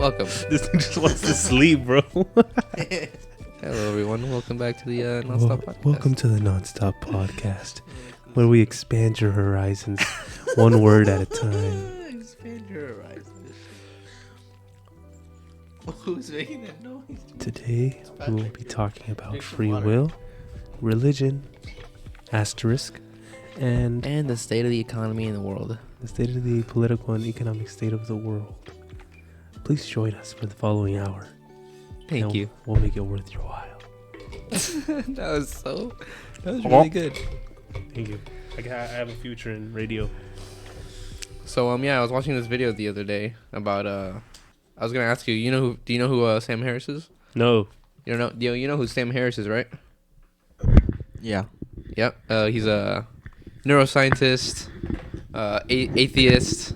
Welcome. This thing just wants to sleep, bro. Hello, everyone. Welcome back to the Nonstop Podcast. Welcome to the Nonstop Podcast, where we expand your horizons one word at a time. Expand your horizons. Who's making that noise? Today, we will be talking about free will, religion, asterisk, and the state of the economy in the world. the state of the political and economic state of the world. Please join us for the following hour. Thank and you. We'll make it worth your while. That was really good. Thank you. I have a future in radio. So I was watching this video the other day about I was gonna ask you. Do you know who Sam Harris is? No. You know who Sam Harris is, right? Yeah. Yep. He's a neuroscientist, atheist,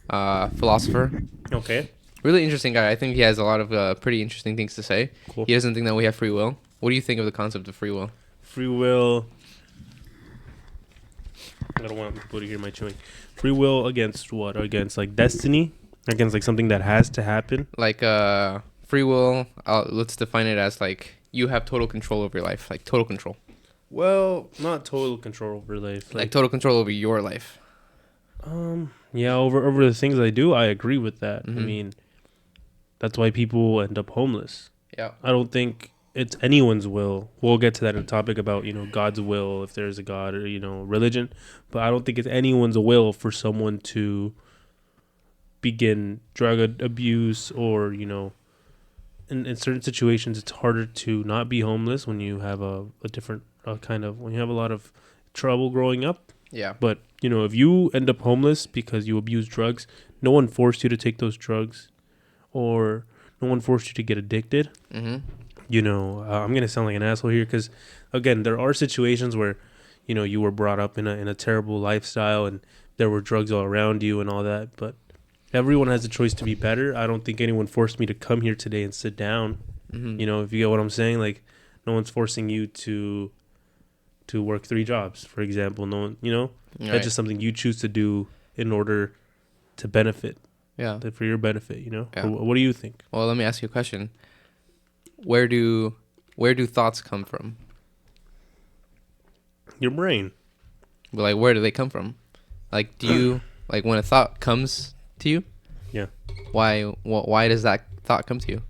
philosopher. Okay. Really interesting guy. I think he has a lot of pretty interesting things to say. Cool. He doesn't think that we have free will. What do you think of the concept of free will? Free will. I don't want people to hear my chewing. Free will against what? Against like destiny? Against like something that has to happen? Like free will, let's define it as like you have total control over your life. Like total control. Well, not total control over life. Like total control over your life. Yeah, over the things I do, I agree with that. Mhm. I mean, that's why people end up homeless. Yeah. I don't think it's anyone's will. We'll get to that in a topic about, God's will, if there's a God or, religion. But I don't think it's anyone's will for someone to begin drug abuse or, in certain situations, it's harder to not be homeless when you have a different when you have a lot of trouble growing up. Yeah. But, if you end up homeless because you abuse drugs, no one forced you to take those drugs or no one forced you to get addicted. Mm-hmm. I'm going to sound like an asshole here because, again, there are situations where, you were brought up in a terrible lifestyle and there were drugs all around you and all that. But everyone has a choice to be better. I don't think anyone forced me to come here today and sit down. Mm-hmm. If you get what I'm saying, like no one's forcing you to work 3 jobs, for example. No one, Right. that's just something you choose to do in order to benefit. Yeah. For your benefit, Yeah. What do you think? Well, let me ask you a question. Where do thoughts come from? Your brain. But like, where do they come from? Like, do you like when a thought comes to you? Yeah. Why does that thought come to you?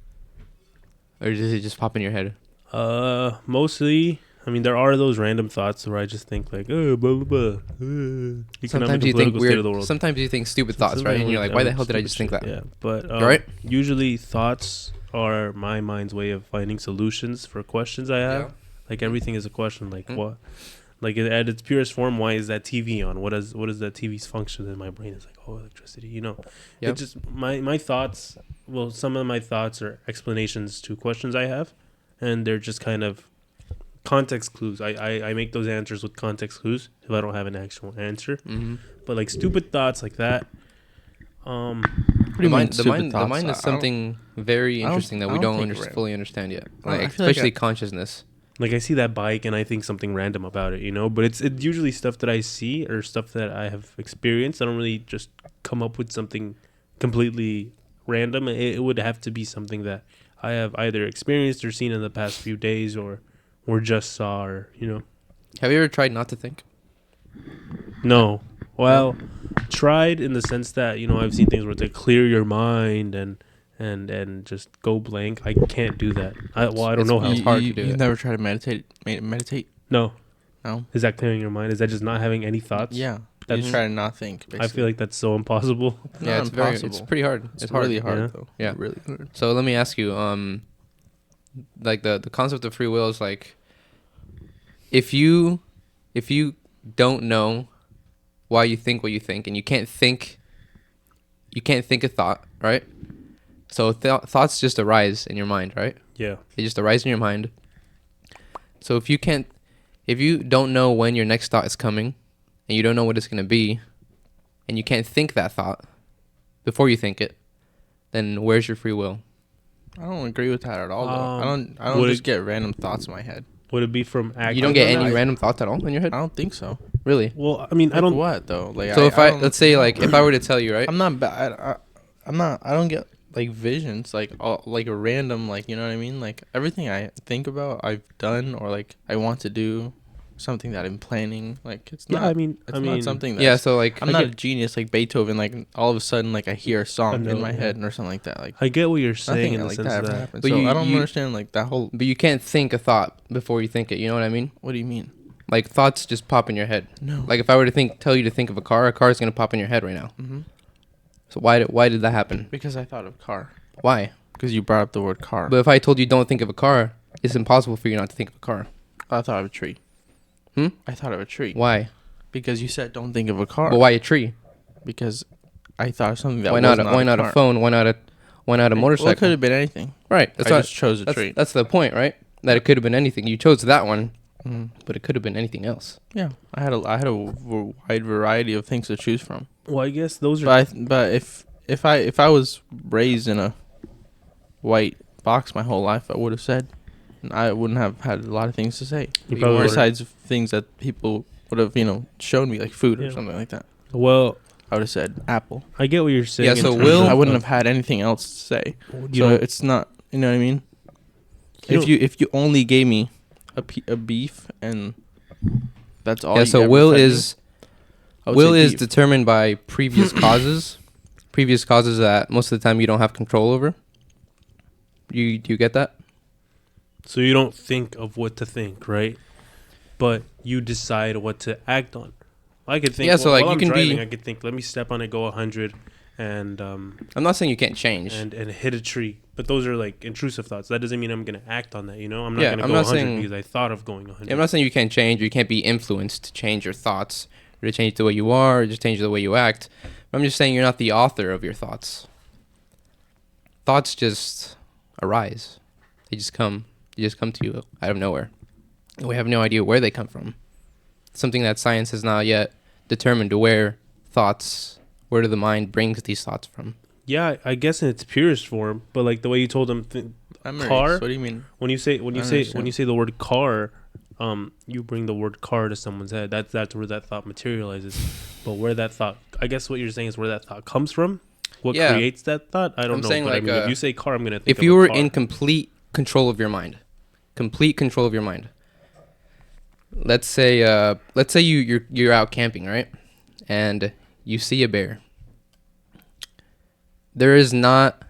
Or does it just pop in your head? Mostly, I mean, there are those random thoughts where I just think like, oh, blah blah blah. Sometimes you think weird. Sometimes you think stupid thoughts, right? And you're like, why the hell did I just think that? Yeah, but Right? usually thoughts are my mind's way of finding solutions for questions I have. Yeah. Like everything is a question. Like what? Like at its purest form, why is that TV on? What is that TV's function? And my brain is like, oh, electricity. Yep. It just my thoughts. Well, some of my thoughts are explanations to questions I have, and they're just kind of context clues. I make those answers with context clues if I don't have an actual answer. Mm-hmm. But like stupid thoughts like that. The mind is something very interesting that we don't fully understand yet. Like, especially consciousness. Like I see that bike and I think something random about it, but it's usually stuff that I see or stuff that I have experienced. I don't really just come up with something completely random. It would have to be something that I have either experienced or seen in the past few days or just saw or, Have you ever tried not to think? No. Well, tried in the sense that, I've seen things where they clear your mind and just go blank. I can't do that. I don't know how. It's hard to do You've it. never tried to meditate? No. No? Is that clearing your mind? Is that just not having any thoughts? Yeah. That's- You try to not think, basically. I feel like that's so impossible. Yeah, Not impossible. it's pretty hard. It's really hard, Yeah. though. Yeah. Really hard. So let me ask you, like the concept of free will is like, if you don't know why you think what you think, and you can't think a thought, right? So thoughts just arise in your mind, right? Yeah. They just arise in your mind. So if you don't know when your next thought is coming, and you don't know what it's gonna be, and you can't think that thought before you think it, then where's your free will? I don't agree with that at all, though. I don't just get random thoughts in my head. Would it be from acting? You don't get any random thoughts at all in your head? I don't think so. Really? Well, I mean, I Like don't. what, though? Like, So if don't- let's say like if I were to tell you, right? I'm not bad. I don't get like visions, like all, like a random, like, you know what I mean? Like everything I think about, I've done, or like I want to do, something that I'm planning. Like it's not. It's not something that's. Yeah, so like I'm not a genius like Beethoven. Like all of a sudden, like I hear a song in my head or something like that. Like I get what you're saying in the like sense that ever that. happened. But So you- I don't you- understand like that whole. but you can't think a thought before you think it. You know what I mean? What do you mean? Like thoughts just pop in your head. No. Like if I were to tell you to think of a car is gonna pop in your head right now. Mm-hmm. So why did that happen? Because I thought of car. Why? Because you brought up the word car. But if I told you don't think of a car, it's impossible for you not to think of a car. I thought of a tree. I thought of a tree. Why? Because you said don't think of a car. But why a tree? Because I thought of something that Why was not? not Why a not car. a phone? Why not a motorcycle? Well, it could have been anything. Right. I just chose a tree. That's the point, right? That it could have been anything. You chose that one, Mm-hmm. but it could have been anything else. Yeah, I had a wide variety of things to choose from. Well, I guess those are. But if I was raised in a white box my whole life, I would have said, I wouldn't have had a lot of things to say. Besides things that people would have shown me, like food or something like that. Well, I would have said apple. I get what you're saying. Yeah, so Will, I wouldn't have had anything else to say. So it's not, you know what I mean? If you only gave me a beef and that's all. Yeah. you So ever will fed me, is I would will say is beef. determined by previous causes, previous causes that most of the time you don't have control over. Do you get that? So you don't think of what to think, right? But you decide what to act on. I could think. Yeah, so, like, while you I'm can driving, be- I could think. Let me step on it, go 100, and I'm not saying you can't change. and hit a tree. But those are like intrusive thoughts. That doesn't mean I'm gonna act on that. I'm not Yeah, gonna I'm go not 100 saying- because I thought of going 100. I'm not saying you can't change or you can't be influenced to change your thoughts or to change the way you are or just change the way you act. I'm just saying you're not the author of your thoughts. Thoughts just arise. They just come to you out of nowhere. And we have no idea where they come from. Something that science has not yet determined where do the mind brings these thoughts from. Yeah, I guess in its purest form. But like the way you told them, Memories. car. What do you mean? When you say the word car, you bring the word car to someone's head. That's where that thought materializes. But where that thought, I guess what you're saying is where that thought comes from. What Yeah. creates that thought? I don't I'm know. saying, But like, I mean, if you say car, I'm gonna think. If of you a were car. in complete control of your mind, let's say you're out camping, right, and you see a bear. There is not,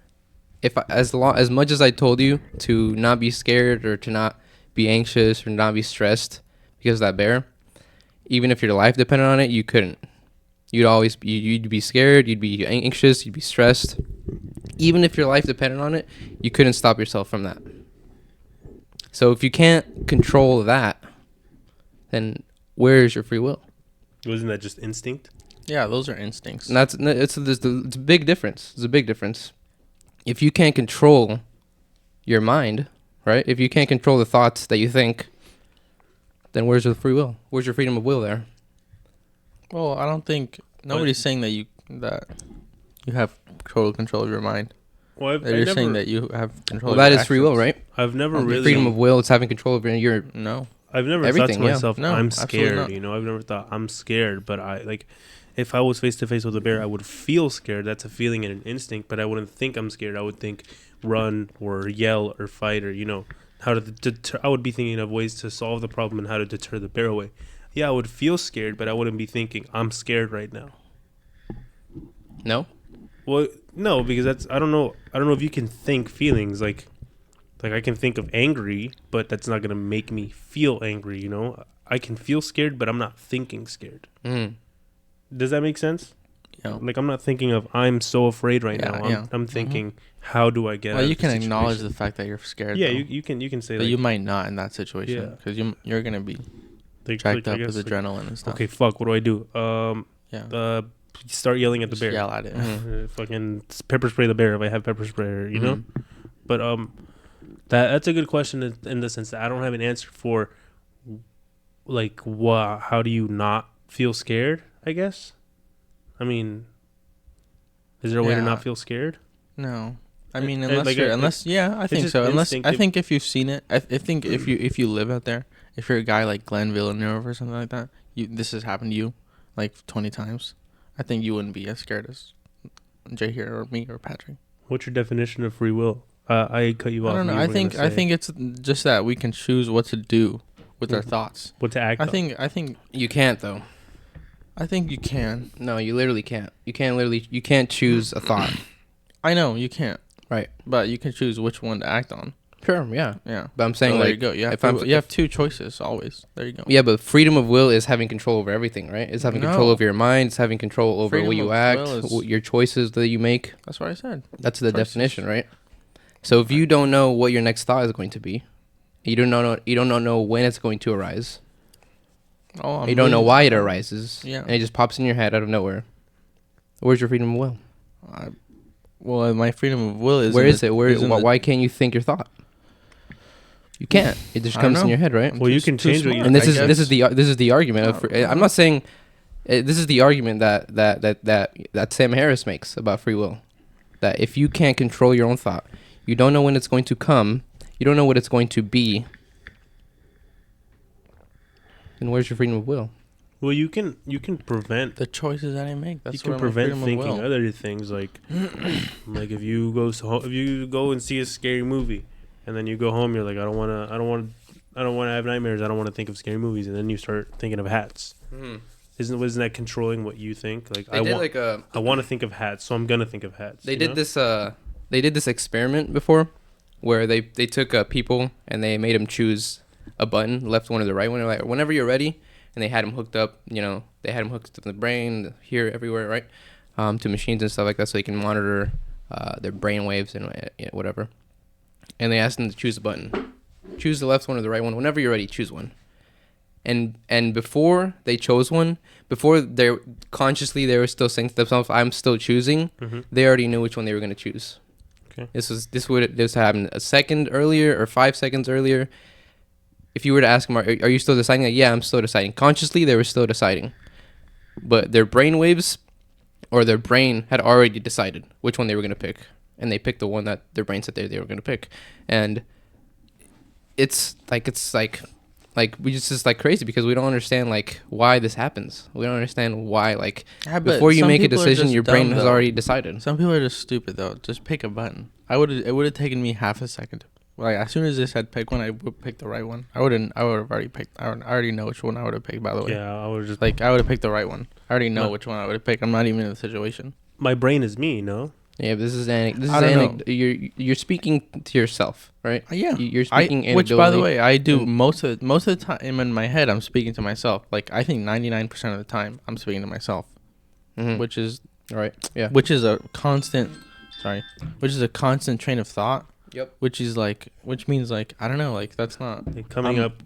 as much as I told you to not be scared or to not be anxious or not be stressed because of that bear, even if your life depended on it, you couldn't. You'd be scared, you'd be anxious, you'd be stressed. Even if your life depended on it, you couldn't stop yourself from that. So if you can't control that, then where is your free will? Wasn't that just instinct? Yeah, those are instincts. And it's a big difference. It's a big difference. If you can't control your mind, right? If you can't control the thoughts that you think, then where's your free will? Where's your freedom of will there? Well, I don't think nobody's saying that you have total control of your mind. Well, You're saying that you have control. Well, of that your is free will, actions. right? I've never Okay, really Freedom of will. It's having control over your. No. I've never Everything, thought to yeah. myself, No, I'm absolutely scared. not. I've never thought I'm scared, but I like. If I was face to face with a bear, I would feel scared. That's a feeling and an instinct, but I wouldn't think I'm scared. I would think run or yell or fight or how to deter. I would be thinking of ways to solve the problem and how to deter the bear away. Yeah, I would feel scared, but I wouldn't be thinking I'm scared right now. No. Well, no, because that's I don't know if you can think feelings like I can think of angry, but that's not gonna make me feel angry. I can feel scared, but I'm not thinking scared. Mm. Does that make sense? Yeah. Like I'm not thinking of I'm so afraid right Yeah, now. yeah. I'm thinking how do I get? Well, out you of can the acknowledge situation? the fact that you're scared. Yeah, though. you can say But like, you might not in that situation Yeah. because you're gonna be jacked up with adrenaline and stuff. Okay, fuck. What do I do? Yeah. Start yelling at the Just bear. yell at it. Fucking pepper spray the bear if I have pepper spray. You know. Mhm. But that's a good question in the sense that I don't have an answer for. Like, how do you not feel scared? I guess. I mean, is there a way to Yeah. not feel scared? No. I mean, Like, unless yeah, I think just so. Unless instinctive. I think if you've seen it, I think if you live out there, if you're a guy like Glenn Villeneuve or something like that, this has happened to you like 20 times. I think you wouldn't be as scared as Jahir or me or Patrick. What's your definition of free will? I cut you off. I don't know. I think it's just that we can choose what to do with our thoughts. What to act on. I think You can't though. I think you can. No, you literally can't. You can't choose a thought. I know you can't. Right. But you can choose which one to act on. Sure, yeah. Yeah. But I'm saying, so there like, you go. You have two choices always. There you go. Yeah, but freedom of will is having control over everything, right? It's having control over your mind. It's having control over Freedom what you of act, will is- your choices that you make. That's what I said. That's the Choices. definition, right? So if you don't know what your next thought is going to be, you don't know when it's going to arise. Oh, You don't know why it arises. Yeah. And it just pops in your head out of nowhere. Where's your freedom of will? Well, my freedom of will is. Where is it? Why can't you think your thought? You can't. It just I don't comes in know. your head, right? Well, you can change what you. And this I is the argument of. I'm not saying. This is the argument that Sam Harris makes about free will. That if you can't control your own thought, you don't know when it's going to come. You don't know what it's going to be. Then where's your freedom of will? Well, you can prevent. the choices that I make. That's You can where my prevent freedom of thinking will. other things like if you go and see a scary movie, and then you go home, you're like, I don't want to have nightmares. I don't want to think of scary movies, and then you start thinking of hats. Wasn't that controlling what you think? Like I want to think of hats, so I'm gonna think of hats. They did this experiment before, where they took people and they made them choose a button, left one or the right one. They're like, whenever you're ready, and they had them hooked up. They had them hooked up to the brain, here, everywhere, right, to machines and stuff like that, so they can monitor their brain waves and whatever. And they asked them to choose a button, choose the left one or the right one. Whenever you're ready, choose one. And before they chose one, before they were still saying to themselves, "I'm still choosing." Mm-hmm. They already knew which one they were going to choose. Okay. This happened a second earlier or 5 seconds earlier. If you were to ask them, are you still deciding? Like, yeah, I'm still deciding. Consciously, they were still deciding, but their brain waves or their brain had already decided which one they were going to pick, and they picked the one that their brain said they were going to pick. And it's we just like crazy because we don't understand like why this happens. We don't understand why before you make a decision, your brain has already decided. Some people are just stupid though. Just pick a button. It would have taken me half a second. Like as soon as this said pick one, I would pick the right one. I would have already picked. I already know which one I would have picked. By the way. Yeah, I would just I would have picked the right one. I already know which one I would have picked. I'm not even in the situation. my brain is me, no? Yeah, but this is I don't know. you're speaking to yourself, right? Yeah, You're speaking which by the anecdotally. way I do most of the time in my head. I'm speaking to myself. Like I think 99% of the time I'm speaking to myself, which is right. Yeah. which is a constant train of thought. Yep. Which means like I don't know, like that's not Like coming up.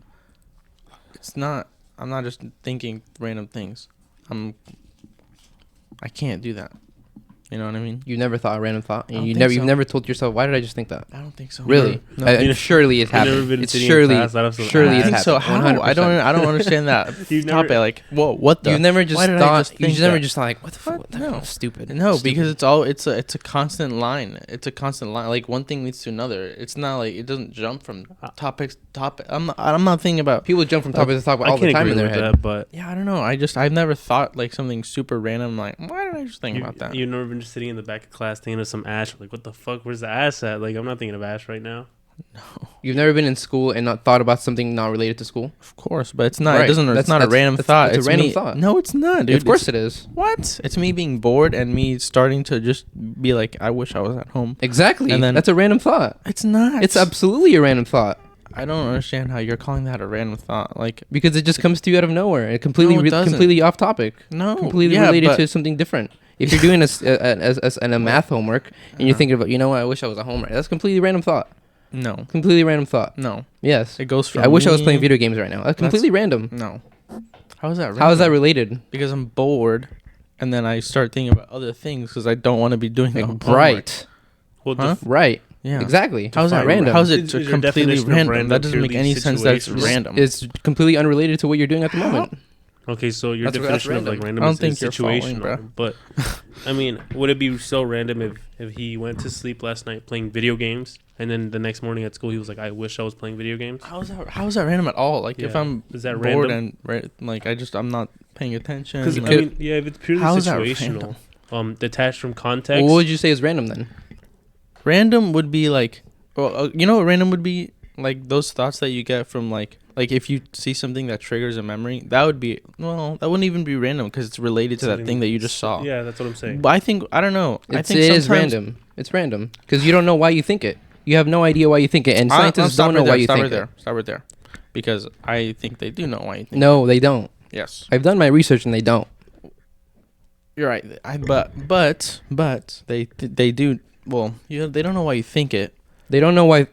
It's not. I'm not just thinking random things. I can't do that. You know what I mean? You never thought a random thought. I don't You've think so. never told yourself, why did I just think that? I don't think so. Really? No. Surely it's You've never happened. been It's sitting in surely class, I surely think it's so. happened. How? I don't understand that You've topic. never- Like, whoa, what the? You've never just why did I thought. just You think just never that? just thought like, what the fuck? What? What the No. fuck? Stupid. No, Stupid. because it's a constant line. It's a constant line. Like one thing leads to another. It's not like it doesn't jump from topic to topic. I'm not thinking about. people jump from topic to topic I all can't the time agree in their with head. that, but Yeah, I don't know. I've never thought like something super random. Like, why did I just think about that? you've never been just sitting in the back of class thinking of some ash. Like, what the fuck? Where's the ass at? Like, I'm not thinking of ash right now. You've never been in school and not thought about something not related to school. Of course, but it's not. Right. It doesn't. It's not a random thought. It's a random me, thought. No, it's not, dude. Of course it is. What? It's me being bored and me starting to just be like, I wish I was at home. Exactly. And then- that's a random thought. It's not. It's absolutely a random thought I don't understand how you're calling that a random thought. Like, because it just comes to you out of nowhere. It completely, No, it doesn't. completely off topic. no, Completely yeah, related but- to something different. If you're doing a math homework and you're thinking about, you know what, I wish I was at home right now. That's completely random thought. No, Completely random thought. no. Yes. It goes from. I wish I was me- playing video games right now. That's completely random. No. How is that? Random? How is that related? Because I'm bored, and then I start thinking about other things because I don't want to be doing the homework. Right. Well, Huh? Right. Yeah. Exactly. How's that random? How's it Is your completely definition of random? random That doesn't make purely any sense. That it's situational? random. It's completely unrelated to what you're doing at the moment. okay, so your That's definition of random. like random I don't is think you're following, situational. bro. But I mean, would it be so random if he went to sleep last night playing video games and then the next morning at school he was like, I wish I was playing video games? How is that random at all? Like if Yeah. I'm Is that bored random? and like I'm not paying attention. Because like- I mean, yeah, if it's purely How is that situational, random? detached from context. Well, what would you say is random then? Random would be like, well, you know what random would be? Like those thoughts that you get from like if you see something that triggers a memory, that would be, well, that wouldn't even be random because it's related to that thing that you just saw. Yeah, that's what I'm saying. But I don't know. I think it is random. It's random because you don't know why you think it. You have no idea why you think it, and scientists don't know why you think it. Stop right there, because I think they do know why you think. No, they don't. Yes, I've done my research and they don't. You're right. But they do. Well, they don't know why you think it. They don't know why.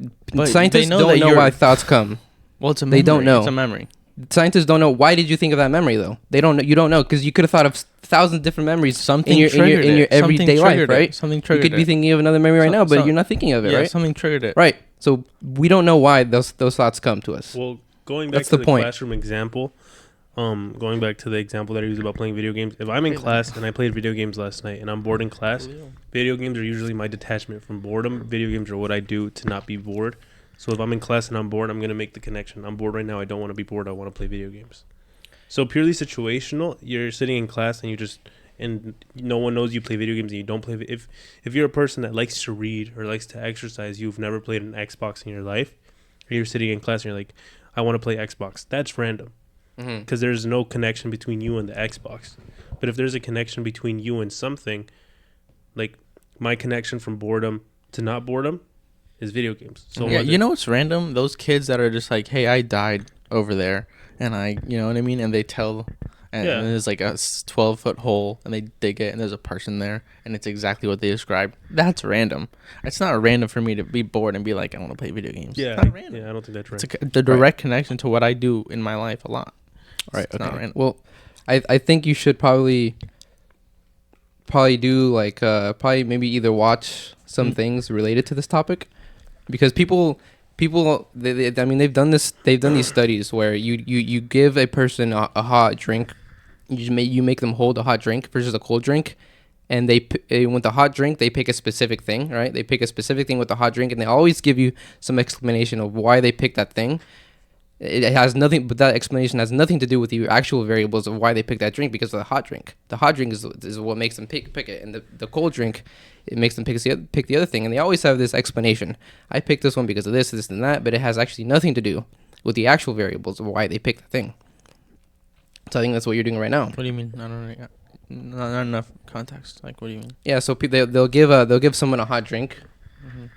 Scientists don't know why thoughts come. Well, it's a memory. They don't know. It's a memory. Scientists don't know. Why did you think of that memory though? They don't know. You don't know because you could have thought of thousands of different memories. Something in your everyday life, right? Something triggered it. You could be thinking of another memory right now, but you're not thinking of it, right? Something triggered it. Right. So we don't know why those thoughts come to us. Well, going back to the classroom example, going back to the example that I used about playing video games. If I'm in class and I played video games last night and I'm bored in class, video games are usually my detachment from boredom. Video games are what I do to not be bored. So if I'm in class and I'm bored, I'm going to make the connection. I'm bored right now. I don't want to be bored. I want to play video games. So purely situational, you're sitting in class and no one knows you play video games and you don't play. If you're a person that likes to read or likes to exercise, you've never played an Xbox in your life, or you're sitting in class and you're like, I want to play Xbox. That's random. Because there's no connection between you and the Xbox. But if there's a connection between you and something, like my connection from boredom to not boredom is video games. So yeah, you know what's random? Those kids that are just like, hey, I died over there, and you know what I mean? And they tell, and there's like a 12-foot hole, and they dig it, and there's a person there, and it's exactly what they described. That's random. It's not random for me to be bored and be like, I want to play video games. Yeah, it's not random. Yeah, I don't think that's right. It's the direct connection to what I do in my life a lot. Right. Okay. Well, I think you should probably do like probably maybe either watch some things related to this topic, because people I mean they've done these studies where you give a person a hot drink, you make them hold a hot drink versus a cold drink, and they with the hot drink they pick a specific thing, right? They pick a specific thing with the hot drink, and they always give you some explanation of why they picked that thing. It has nothing, but that explanation has nothing to do with the actual variables of why they picked that drink because of the hot drink. The hot drink is what makes them pick it, and the cold drink, it makes them pick the other thing. And they always have this explanation. I picked this one because of this, and that, but it has actually nothing to do with the actual variables of why they picked the thing. So I think that's what you're doing right now. What do you mean? Not enough context. Like, what do you mean? Yeah, so they'll give someone a hot drink,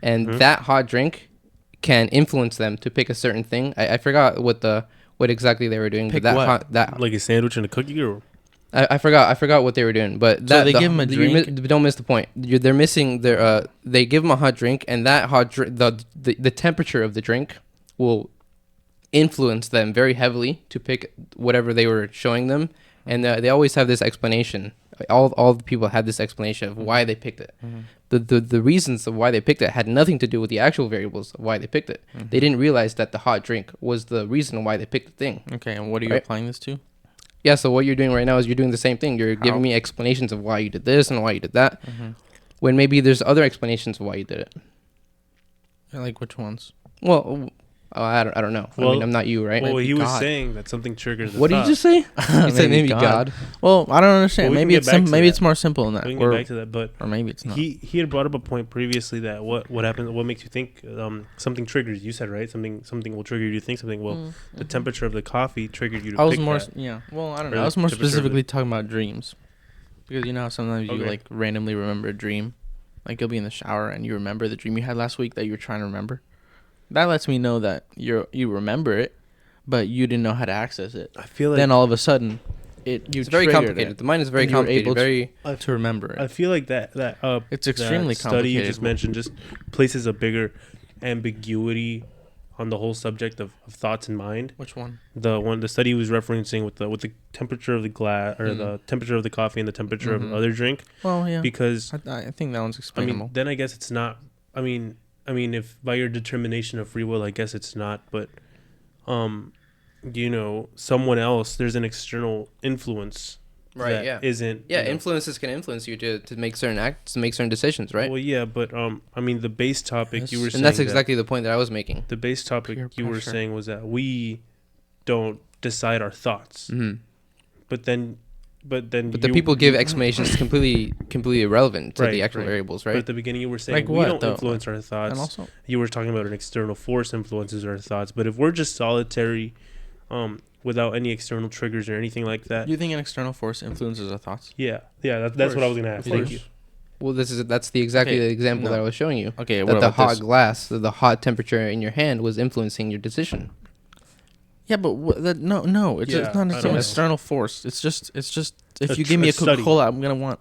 and that hot drink can influence them to pick a certain thing. I forgot what exactly they were doing. Pick but what? That like a sandwich and a cookie, or I forgot what they were doing. But so they give them a drink. Don't miss the point. They're missing their. They give them a hot drink, and that hot drink, the temperature of the drink will influence them very heavily to pick whatever they were showing them. And they always have this explanation. All the people had this explanation of why they picked it. The reasons of why they picked it had nothing to do with the actual variables of why they picked it. They didn't realize that the hot drink was the reason why they picked the thing. Okay, and what are you applying this to? Yeah, so what you're doing right now is you're doing the same thing. You're giving me explanations of why you did this and why you did that, when maybe there's other explanations of why you did it. Like which ones? Well, I don't know. Well, I mean, I'm not you, right? Well, he was saying that something triggers the What did you just say? You said maybe God. Well, I don't understand. Well, maybe it's more simple than that. We can get back to that, but or maybe it's not. He had brought up a point previously that what happens, what makes you think something triggers. You said right, something will trigger you to think something. Well, the temperature of the coffee triggered you to. Well, I don't know. I was more specifically talking about dreams, because you know how sometimes you like randomly remember a dream, like you'll be in the shower and you remember the dream you had last week that you were trying to remember. That lets me know that you remember it, but you didn't know how to access it. I feel like then all of a sudden, it's very complicated. The mind is very complicated. To remember it. I feel like that it's extremely that complicated. Study you just mentioned just places a bigger ambiguity on the whole subject of thoughts and mind. Which one? The study he was referencing with the temperature of the glass or the temperature of the coffee and the temperature of the other drink. Well, yeah. Because I think that one's explainable. I mean, then I guess it's not. I mean, if by your determination of free will, I guess it's not. But, you know, someone else, there's an external influence, right? Yeah, isn't. Yeah, influences can influence you to make certain acts, to make certain decisions, right? Well, yeah, but I mean, the base topic you were saying, and that's exactly the point that I was making. The base topic you were saying was that we don't decide our thoughts, but then But then, but the people give explanations completely irrelevant to the actual variables, right? But at the beginning, you were saying Like we what, don't though? influence our thoughts. And also, You were talking about an external force influences our thoughts. But if we're just solitary, without any external triggers or anything like that, do you think an external force influences our thoughts? yeah, that's what I was gonna ask. Thank you. Well, that's the example that I was showing you. Okay, that the hot glass, the hot temperature in your hand was influencing your decision. Yeah, but no, it's not an external force. It's just if you give me a Coca-Cola,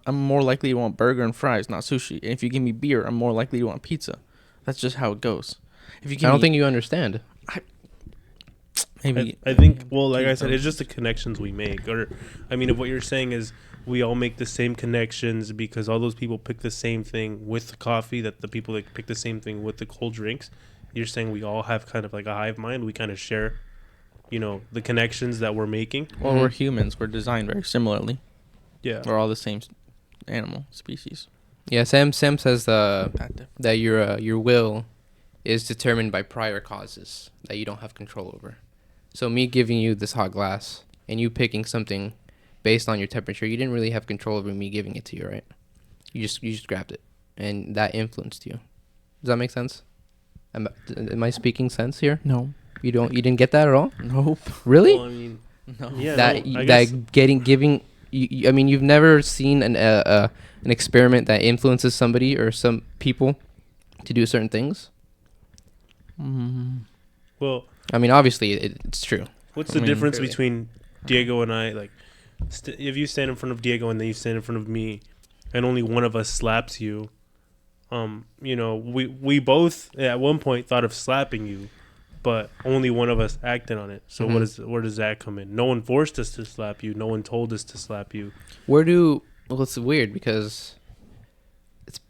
I'm more likely to want burger and fries, not sushi. And if you give me beer, I'm more likely to want pizza. That's just how it goes. If you give I don't think you understand. Maybe I think, well, like I said, it's just the connections we make. Or, I mean, if what you're saying is we all make the same connections because all those people pick the same thing with the coffee, that the people that pick the same thing with the cold drinks, you're saying we all have kind of like a hive mind. We kind of share, the connections that we're making. Well, we're humans. We're designed very similarly. Yeah. We're all the same animal species. Yeah, Sam says that your will is determined by prior causes that you don't have control over. So me giving you this hot glass and you picking something based on your temperature, you didn't really have control over me giving it to you, right? You just grabbed it, and that influenced you. Does that make sense? Am I speaking sense here? No. You didn't get that at all? Nope. Really? Well, I mean, No. Yeah. I mean, you've never seen an experiment that influences somebody or some people to do certain things? Well, I mean, obviously it's true. What's the difference between Diego and I? Like, if you stand in front of Diego and then you stand in front of me, and only one of us slaps you, we both at one point thought of slapping you, but only one of us acted on it. So where does that come in? No one forced us to slap you. No one told us to slap you. It's weird because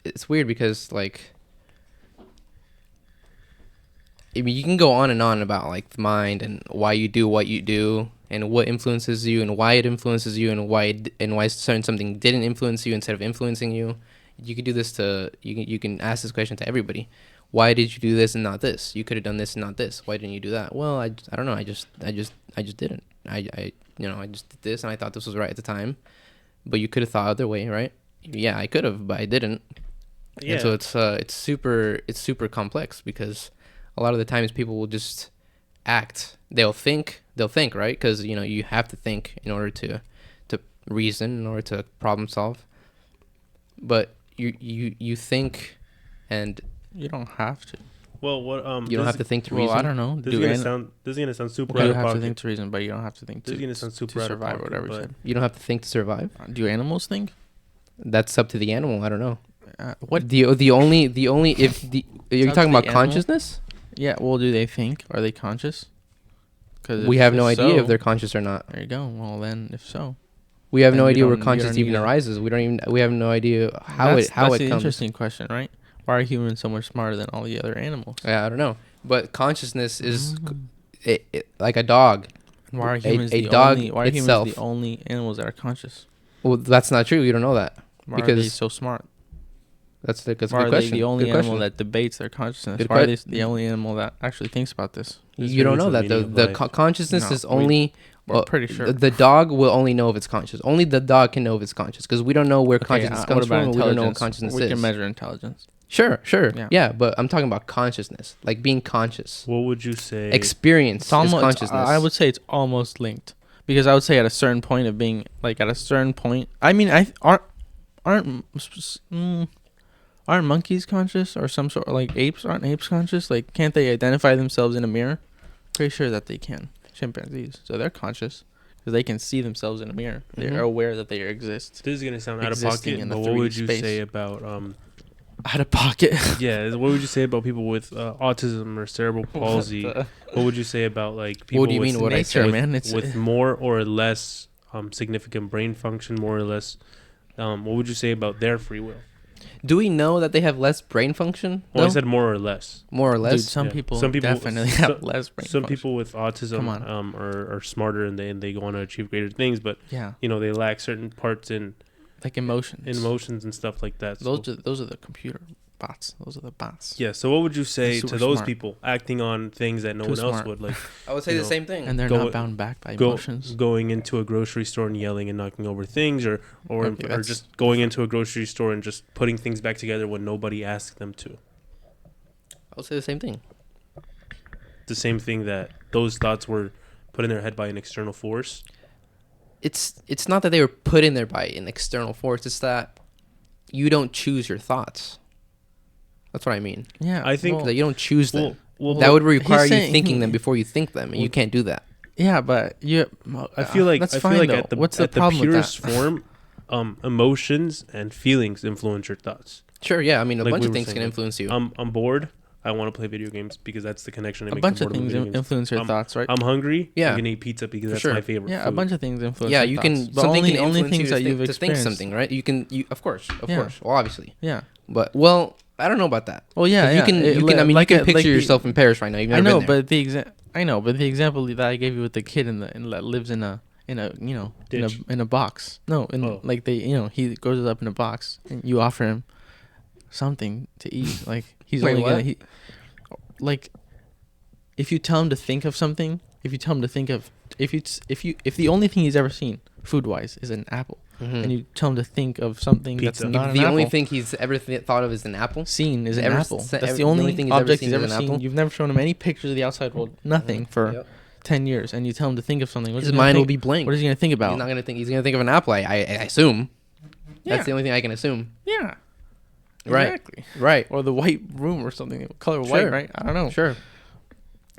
it's weird because like, I mean, you can go on and on about like the mind and why you do what you do and what influences you and why it influences you and why something didn't influence you instead of influencing you. You could do this you can ask this question to everybody. Why did you do this and not this? You could have done this and not this. Why didn't you do that? Well, I don't know. I just didn't. I just did this and I thought this was right at the time. But you could have thought other way, right? Yeah, I could have, but I didn't. Yeah. And so it's super complex because a lot of the times people will just act. They'll think, right? Because you have to think in order to reason, in order to problem solve. But you think, and you don't have to. Well, what you don't have to think to reason. Well, I don't know. This is gonna sound super. You have to think to reason, but you don't have to think to. This is gonna sound super to survive. Whatever you said. You don't have to think to survive. Do animals think? That's up to the animal. I don't know. What the only if the you're talking about consciousness? Yeah. Well, do they think? Are they conscious? Because we have no idea if they're conscious or not. There you go. Well, then, if so, we have no idea where consciousness even arises. We have no idea how it comes. That's an interesting question, right? Why are humans so much smarter than all the other animals? Yeah, I don't know. But consciousness is like a dog. Why are humans the only animals that are conscious? Well, that's not true. You don't know that. Why are they so smart? That's a good question. Why are they the only animal that debates their consciousness? Why are they the only animal that actually thinks about this? You don't know that. The consciousness is only... We're pretty sure. The dog will only know if it's conscious. Only the dog can know if it's conscious because we don't know where consciousness comes from and we don't know what consciousness is. We can measure intelligence. Sure. Yeah, but I'm talking about consciousness, like being conscious. What would you say? Experience is consciousness. I would say it's almost linked because I would say at a certain point of being like at a certain point. I mean, aren't monkeys conscious or some sort of like apes? Aren't apes conscious? Like, can't they identify themselves in a mirror? Pretty sure that they can. Chimpanzees, so they're conscious because they can see themselves in a mirror. They're aware that they exist. This is gonna sound out of pocket, but what would you say about out of pocket? Yeah, what would you say about people with autism or cerebral palsy? What would you say about like people? What do you mean? What nature, man? With more or less significant brain function, more or less. What would you say about their free will? Do we know that they have less brain function? Well, I said more or less. More or less. Dude, some people definitely have less brain function. Some people with autism are smarter and they go on to achieve greater things, but they lack certain parts in like emotions and stuff like that. Those are the computer bots. Those are the bots. Yeah. So what would you say They're to super those smart. people acting on things that no Too one else smart. would? Like, I would say you the know, same thing. And they're Go- not bound back by go, emotions. going into a grocery store and yelling and knocking over things, or Okay, or that's just going into a grocery store and just putting things back together when nobody asked them to. I would say the same thing. The same thing that those thoughts were put in their head by an external force. It's not that they were put in there by an external force. It's that you don't choose your thoughts. That's what I mean. Yeah, I think That you don't choose them. Well, That would require he's you saying- thinking them before you think them, and you can't do that. yeah, but you. I feel like that's I feel fine like though. at the What's the at the problem with purest that? form, emotions and feelings influence your thoughts. Sure, yeah. I mean, a Like bunch we of were things saying, can like, influence you. I'm bored. I want to play video games because that's the connection I A make. bunch to of boredom with things video games. influence your thoughts, right? I'm hungry. Yeah. I'm gonna eat pizza because For that's sure. my favorite. Yeah, food. a bunch of things influence. Yeah, your you thoughts. can. But Something only can only influence things you that you've to think experienced. something, right? You can. Of course. Yeah. Well, obviously. Yeah. But I don't know about that. Well, yeah, You yeah. can. It- You can. I mean, like you can a- picture like the- yourself in Paris right now. You've I never know, been there. but the example that I gave you with the kid that lives in a Ditch. in a box. No, like he grows up in a box, and you offer him something to eat. Like he's Wait, only what? gonna like if you tell him to think of something, if the only thing he's ever seen food wise is an apple, and you tell him to think of something that's Pizza. not an the only apple, thing he's ever thought of is an apple. seen is an ever apple. se- That's ever- the only thing he's ever object seen he's is ever an seen. apple? You've never shown him any pictures of the outside world, nothing for Yep. 10 years, and you tell him to think of something. What's His he gonna mind will think- be blank. What is he gonna think about? He's not gonna think. He's gonna think of an apple. I assume. Yeah. That's the only thing I can assume. Yeah. Right. Exactly. Right. Or the white room or something. Color Sure. white, right? I don't know. Sure.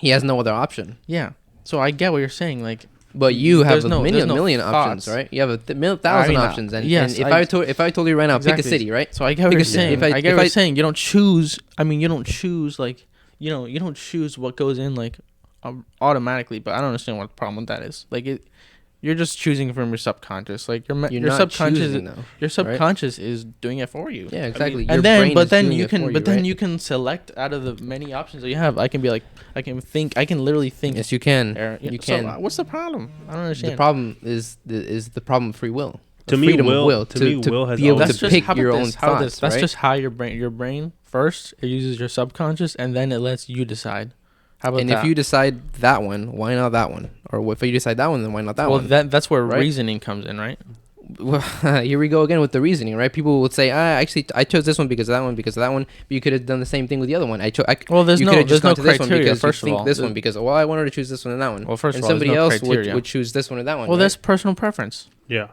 He has no other option. Yeah. So I get what you're saying. Like, But you have There's a no- million, there's no million thoughts. options, right? You have a thousand I mean, options, and, yes, and if I told you right now, pick a Exactly. city, right? so I get what Pick you're a city. saying. If I- I get if what I- you're saying. You don't choose. I mean, you don't choose like, you don't choose what goes in like automatically. But I don't understand what the problem with that is. Like you're just choosing from your subconscious. Like You're your not subconscious. choosing, though. Your subconscious is doing it for you. Yeah, exactly. And then, but then you can, you can select out of the many options that you have. I can be like, I can literally think. Yes, you can. You can. So, what's the problem? I don't understand. The problem is the problem of free will. To Of me, freedom of will- will to me, will has be able always to been- pick how about your this? own How about thoughts. this? That's right? just how your brain first it uses your subconscious, and then it lets you decide. How about And that? if you decide that one, why not that one? Or if you decide that one, then why not that well, one? that's where right? reasoning comes in, right? Well, here we go again with the reasoning, right? People would say, I chose this one because of that one, because of that one. But you could have done the same thing with the other one. Well, there's you no could have just there's gone no to this one criteria. because First you think of all, this one because I wanted to choose this one and that one. Well, first and of all, somebody there's no else criteria. would choose this one or that one. Well, right? that's personal preference. Yeah.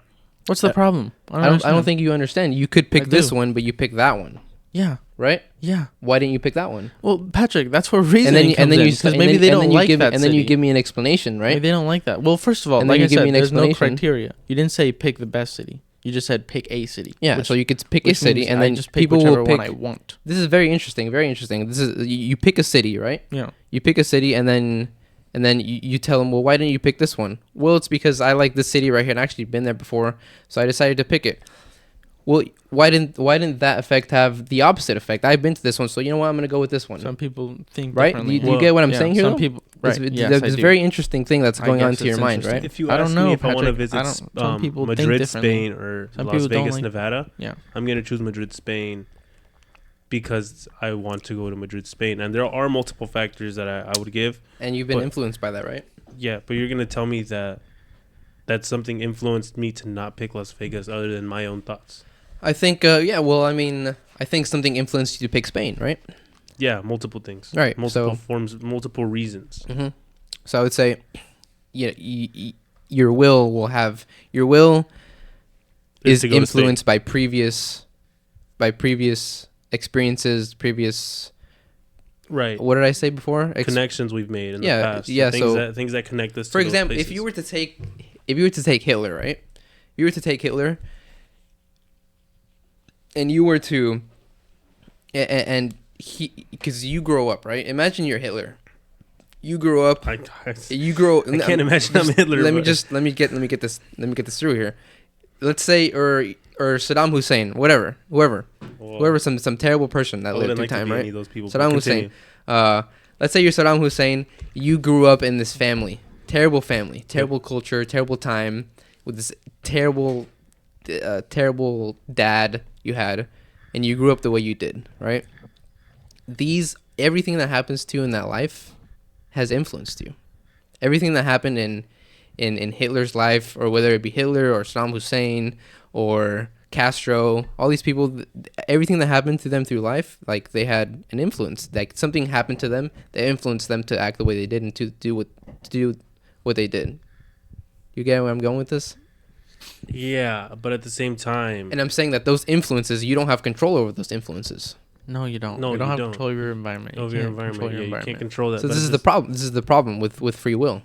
What's the problem? I don't think you understand. You could pick I this do. one, but you pick that one, Yeah, right? yeah. Why didn't you pick that one? Well, Patrick, that's where reasoning And then you because maybe they don't like that. and then you city. give me an explanation, Maybe right? they don't like that. Well, first of all, And then like you I give said, me an there's no explanation. criteria. You didn't say pick the best city. You just said pick a city. Yeah, which- so you could pick a which city, means and I then just pick people whichever will pick. one I want. This is very interesting. Very interesting. This is you pick a city, right? Yeah. You pick a city, and then you tell them, well, why didn't you pick this one? Well, it's because I like this city right here, and I actually been there before, so I decided to pick it. Well, why didn't that effect have the opposite effect? I've been to this one, so you know what? I'm gonna go with this one. Some people think Right? differently. Do you get what I'm saying here? Some though? people, right? It's, Yes, there's I a do. very interesting thing that's I going on guess to your it's mind, interesting. right? If you I don't ask know, me if I want to Patrick. visit Some people think Madrid, differently. Spain, or Some Las people don't Vegas, like- Nevada, Yeah. I'm gonna choose Madrid, Spain, because I want to go to Madrid, Spain, and there are multiple factors that I would give. And you've been But- influenced by that, right? Yeah, but you're gonna tell me that something influenced me to not pick Las Vegas other than my own thoughts. I think, yeah. Well, I mean, I think something influenced you to pick Spain, right? Yeah, multiple things. Right, Multiple so- forms, multiple reasons. Mm-hmm. So I would say, yeah, your will is to go to Spain. influenced by previous experiences, previous. Right. What did I say before? Connections we've made in Yeah, the past. yeah, Things that connect us. For to those example, if places. you were to take Hitler, right? If you were to take Hitler, and you were to, and he, because you grow up, right? Imagine you're Hitler. You grow up. I I can't imagine I'm Hitler. Let me but- let me get this through here. Let's say or Saddam Hussein, whoever, some terrible person that I lived wouldn't through like to time, be right? any of those people. Saddam Continue. Hussein. Let's say you're Saddam Hussein. You grew up in this family, terrible culture, terrible time, with this terrible dad you had, and you grew up the way you did, right? everything that happens to you in that life has influenced you. Everything that happened in Hitler's life, or whether it be Hitler or Saddam Hussein or Castro, all these people, everything that happened to them through life, like they had an influence. Like something happened to them that influenced them to act the way they did and to do what they did. You get where I'm going with this? Yeah, but at the same time, And I'm saying that those influences, you don't have control over those influences. No, you don't. No, you don't you have don't. control of your environment. of your environment, you can't control that. So but this it's is the just- problem. This is the problem with free will.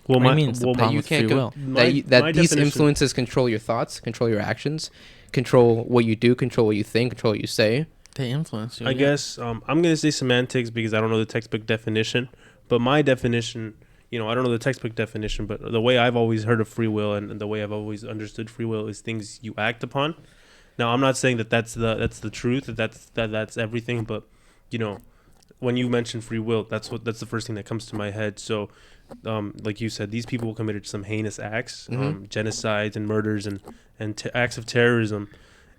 Well, What do you mean it's the well, problem You with can't free will? that my these definition- influences control your thoughts, control your actions, control what you do, control what you think, control what you say. They influence you. I guess I'm gonna say semantics because I don't know the textbook definition, but my definition, I don't know the textbook definition, but the way I've always heard of free will and the way I've always understood free will is things you act upon. Now, I'm not saying that that's the truth, that's everything, but when you mention free will, that's the first thing that comes to my head. So, like you said, these people committed some heinous acts, genocides and murders and acts of terrorism.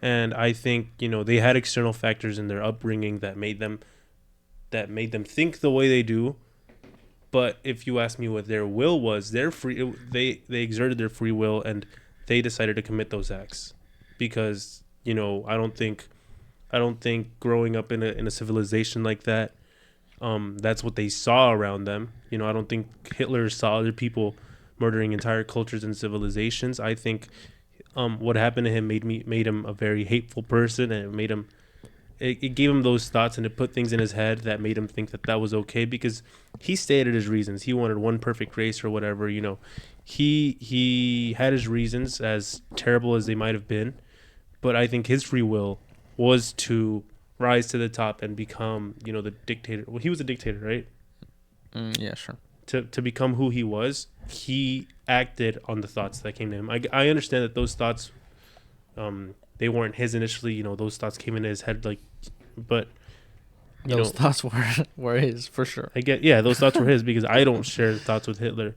And I think, they had external factors in their upbringing that made them think the way they do. But if you ask me what their will was, they exerted their free will and they decided to commit those acts. Because, I don't think growing up in a civilization like that, that's what they saw around them. I don't think Hitler saw other people murdering entire cultures and civilizations. I think what happened to him made him a very hateful person, and it gave him those thoughts, and it put things in his head that made him think that was okay, because he stated his reasons. He wanted one perfect race or whatever. He had his reasons, as terrible as they might have been, but I think his free will was to rise to the top and become, the dictator. Well, he was a dictator, right? Yeah, sure. To become who he was, he acted on the thoughts that came to him. I understand that those thoughts, they weren't his initially. Those thoughts came into his head, but Those thoughts were his for sure. Those thoughts were his, because I don't share the thoughts with Hitler.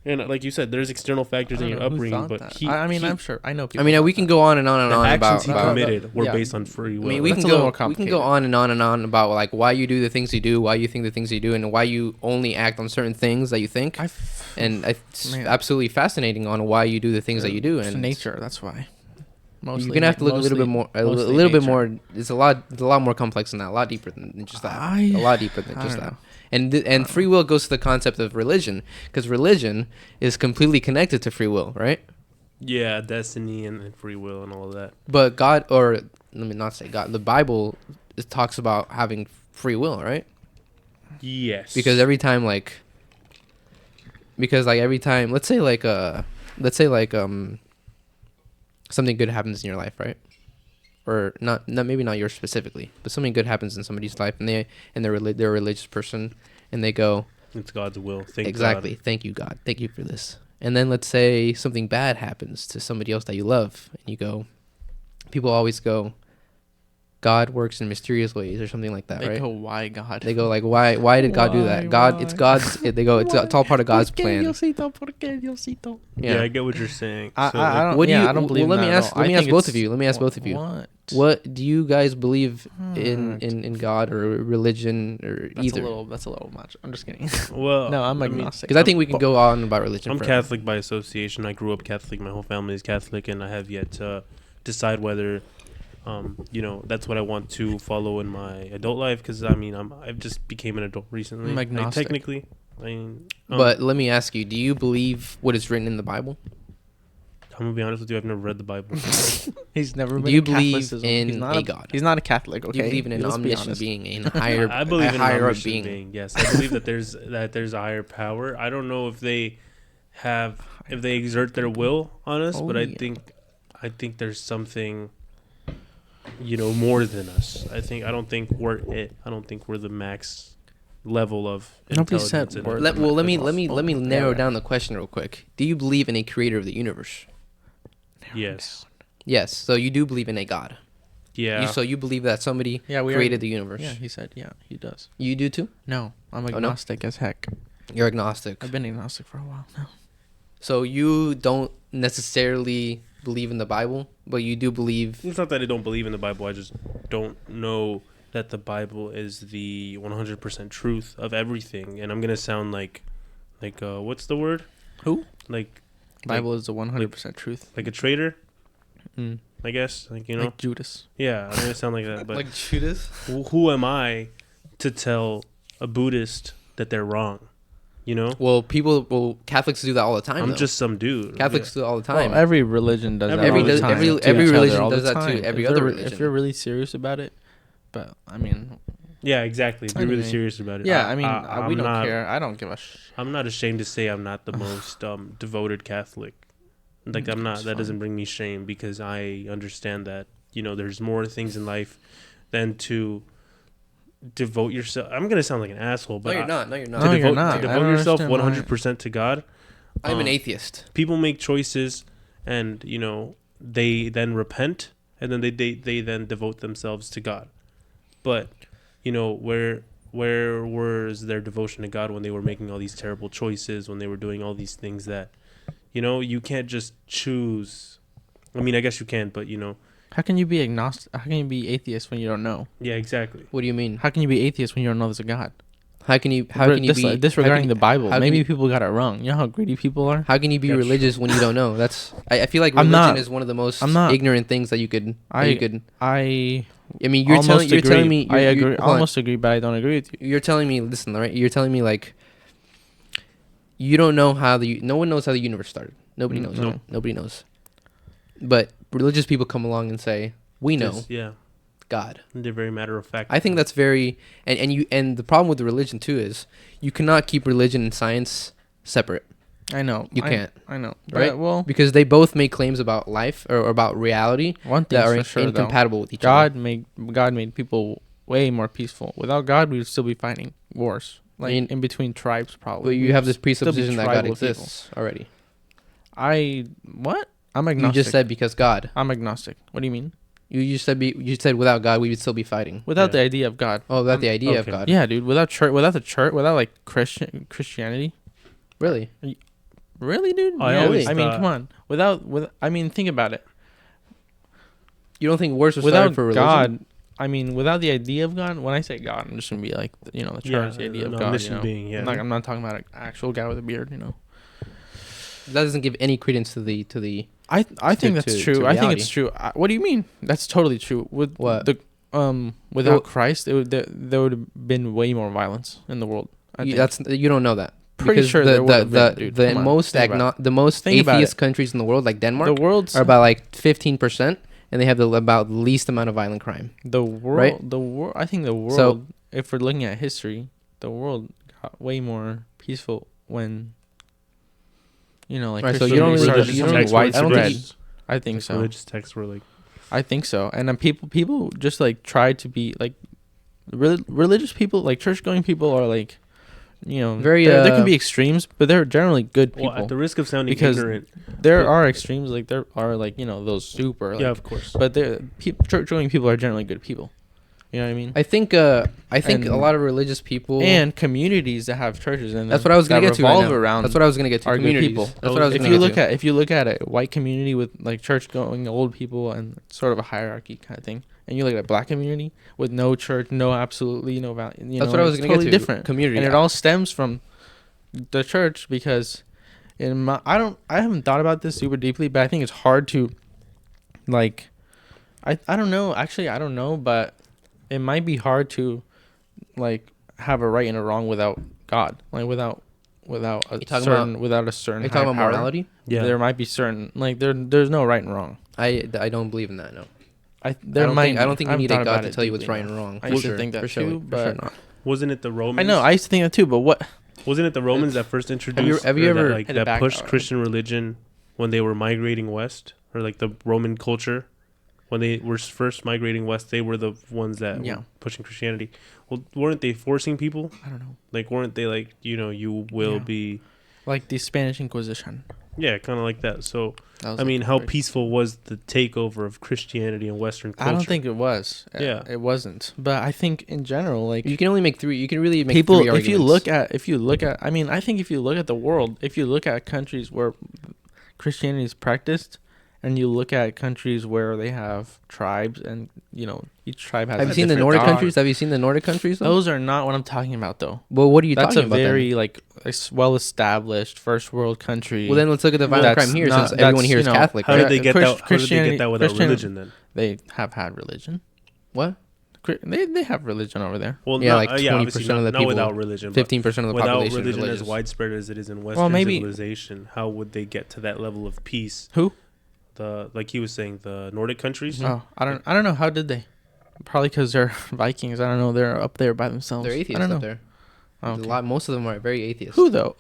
And like you said, there's external factors in your upbringing, but I'm sure I know people. We can go on and on and the on actions about he committed were based on free will. we That's can a little go more we can go on and on about like why you do the things you do, why you think the things you do, and why you only act on certain things that you think. It's absolutely fascinating on why you do the things that you do. And nature. That's why. Mostly, you're gonna have to look a little bit more. A little bit more. It's a lot more complex than that. A lot deeper than just that. A lot deeper than just that. And free will goes to the concept of religion, because religion is completely connected to free will, right? Yeah, destiny and free will and all of that. But God, or let me not say God, the Bible talks about having free will, right? Yes. Because every time, let's say something good happens in your life, right? Or not maybe not yours specifically, but something good happens in somebody's life, and they're a religious person, and they go, it's God's will. Thank exactly. God. Thank you, God. Thank you for this. And then let's say something bad happens to somebody else that you love, and you go, people always go, God works in mysterious ways or something like that, right? They go, why God? They go like, why did God do that? God, it's God's. They go, it's all part of God's plan. Yeah. Yeah, I get what you're saying. I don't. What do you? I don't believe well, let me that ask. at all. Let me I ask think both it's- of you. Let me ask both of you. What? What do you guys believe in God or religion or either? That's a little much. I'm just kidding. Well, No, I'm agnostic. Because I think we can go on about religion. I'm forever. Catholic by association. I grew up Catholic. My whole family is Catholic, and I have yet to decide whether, that's what I want to follow in my adult life. Because I've just became an adult recently. I'm agnostic. But let me ask you: do you believe what is written in the Bible? I'm gonna be honest with you. I've never read the Bible. He's never been. Do you in believe Catholicism. in He's not a God? He's not a Catholic. Okay. Do you believe in an Let's be omniscient honest. being, in higher? I believe in an higher up omniscient being. Yes, I believe that there's a higher power. I don't know if they exert their will on us, but I think there's something, more than us. I don't think we're it. I don't think we're the max level of Nobody intelligence. said in we're it. Let me narrow down the question real quick. Do you believe in a creator of the universe? Yes. Yes. So you do believe in a God. Yeah. So you believe that somebody created the universe. Yeah, he said. Yeah, he does. You do too? No, I'm no? agnostic as heck. You're agnostic. I've been agnostic for a while now. So you don't necessarily believe in the Bible, but you do believe. It's not that I don't believe in the Bible. I just don't know that the Bible is the 100% truth of everything, and I'm gonna sound like what's the word? Who? Like Bible is the 100% truth. like a traitor, Mm. I guess. Like, you know, Like Judas. yeah, I'm gonna sound like that. But Like Judas. who am I to tell a Buddhist that they're wrong? You know, Catholics do that all the time. I'm though. just some dude. Catholics do it all the time. Well, every religion does Every that all the time. every to every each other religion all does the that too. time. Every If other they're- religion. If you're really serious about it, but I mean, Yeah, exactly. Be really Anyway. serious about it. yeah, I mean, we I'm don't not, care. I don't give a I'm not ashamed to say I'm not the most devoted Catholic. Like, I'm not. It's That fine. doesn't bring me shame because I understand that, you know, there's more things in life than to devote yourself. I'm gonna sound like an asshole, but no, you're not. No, you're not. No, to you're devote, not. to I devote don't yourself understand why. 100% to God. I'm an atheist. People make choices, and you know they then repent, and then they then devote themselves to God. But you know, where was their devotion to God when they were making all these terrible choices, when they were doing all these things that, you know, you can't just choose. I mean, I guess you can, but you know, How can you be agnostic? How can you be atheist when you don't know? yeah, exactly. What do you mean? How can you be atheist when you don't know there's a God? How can you be disregarding the Bible? how can Maybe you- people got it wrong. You know how greedy people are. How can you be That's religious when you don't know? I feel like I'm religion not- is one of the most I'm not- ignorant things that you could. I I mean, you're almost telling me. I agree. hold on. Almost agree, but I don't agree with you. You're telling me. Listen, right? You're telling me like you don't know how no one knows how the universe started. Nobody knows. No. Nobody knows. But religious people come along and say, "We know Yeah, God." they're very matter of fact. I think that's very and the problem with the religion too is you cannot keep religion and science separate I know. You can't. I know. Right? But, well, because they both make claims about life or about reality one thing that are for sure, though. incompatible with each other. God made people way more peaceful. Without God, we would still be fighting wars, like I mean, in between tribes, probably. But you We'd have this still be presupposition that God tribal people. exists already. What? I'm You agnostic. just said because God. I'm agnostic. What do you mean? You said without God we would still be fighting. Without Yeah. the idea of God. Oh, without the idea of okay. God. Yeah, dude. Without church, without the church, without like Christianity. Really? Really, dude? I Yeah, always I mean, thought- come on. I mean, think about it. You don't think wars were Without started for religion? God, I mean, without the idea of God. When I say God, I'm just gonna be like, the church, the idea of no, God. mission being, yeah. I'm not talking about an actual guy with a beard. That doesn't give any credence to the. I think that's to true. I think reality. it's true. What do you mean? That's totally true. With What? without Christ, there would have been way more violence in the world. I think. You don't know that. Pretty Because sure there would have been, dude. the Come on, most think about the most Think about atheist it. countries in the world, like Denmark, the world's are about like 15%, and they have about the least amount of violent crime. the world. right? The world. I think the world. So- if we're looking at history, the world got way more peaceful when. Like Right, so you don't Christianity really- started you don't becoming really- I don't widespread. think I think so. Religious texts were like, I think so. And then people just like try to be like religious people, like church going people are like, Very, there can be extremes, but they're generally good people. well, at the risk of sounding Because ignorant. there but- are extremes, like there are like those super like, Yeah, of course. but church going people are generally good people. You know what I mean? I think a And- lot of religious people And communities that have churches in them. that's what I was gonna that get to right revolve now. around That's what I was gonna get to. are good Communities. people. That's what I was If gonna you get look to. at a white community with like church going old people and sort of a hierarchy kind of thing, and you look at a black community with no church, no absolutely no value. That's what I was it's gonna totally get to. different. Community. And it all stems from the church because I haven't thought about this super deeply, but I think it's hard to like I don't know, actually I don't know, but it might be hard to like have a right and a wrong without God, like without a talking certain without a certain Are you higher talking about power. morality? Yeah. There might be certain like there's no right and wrong. I don't believe in that. No. I I don't think you I've need thought a God about to it tell you what's deeply right enough. and wrong. I For used to sure. think that for sure, too, for but sure not. Wasn't it the Romans? I know I used to think that too, but what? Wasn't it the Romans that first introduced? have you or that, ever- like Hit it that back pushed out. Christian religion when they were migrating west, or like the Roman culture when they were first migrating west? They were the ones that Yeah. were pushing Christianity. Well, weren't they forcing people? I don't know. Like, weren't they like you will Yeah. be? Like the Spanish Inquisition. Yeah, kind of like that. So That was I like mean, the how first- peaceful was the takeover of Christianity and Western culture? I don't think it was. Yeah. It wasn't. But I think in general, like You can only make three. You can really make people, three if you arguments. look at, I think if you look at the world, if you look at countries where Christianity is practiced, and you look at countries where they have tribes, and each tribe has. Have you seen the Nordic countries? Have you seen the Nordic countries? Though? Those are not what I'm talking about, though. Well, what are you That's talking about? That's a very well-established first world country. Well, then let's look at the violent crime here, since everyone here is Catholic. How did they get that? How did they get that without religion? Then they have had religion. What? They have religion over there. Well, yeah, like 20% of the people. Without religion, 15% of the without population. Religion as widespread as it is in Western civilization, how would they get to that level of peace? Who? Like he was saying, the Nordic countries. Oh, I don't know. How did they? Probably because they're Vikings. I don't know. They're up there by themselves. They're atheists I don't know. up there. Okay. Most of them are very atheist. Who though?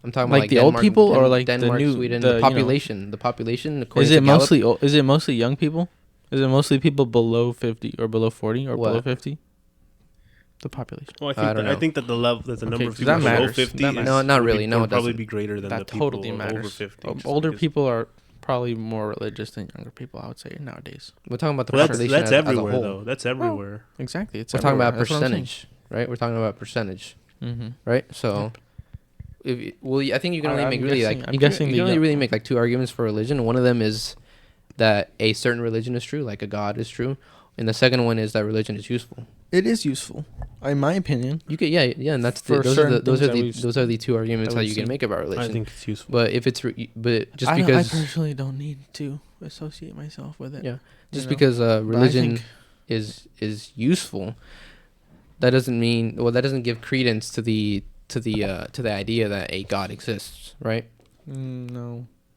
I'm talking like about the Denmark, old people or like Denmark, the new Sweden. the population. The population. Is it mostly? Is it mostly young people? Is it mostly people below 50 or below 40 or below 50? The population. Well, I think that the number of people below 50 no, not really. No, it probably be greater than the people over 50. Older people are probably more religious than younger people, I would say, nowadays. We're talking about the population that's everywhere, as a whole. though. That's everywhere. Oh, exactly. We're talking about percentage, right? We're talking about percentage, right? So, I think you can only make really you can only really make like two arguments for religion. One of them is that a certain religion is true, like a god is true, and the second one is that religion is useful. It is useful, in my opinion. You could, and that's those are the two arguments that you can make about religion. I think it's useful. But if it's because I personally don't need to associate myself with it. Yeah, just because religion is useful, that doesn't mean that doesn't give credence to the idea that a god exists, right?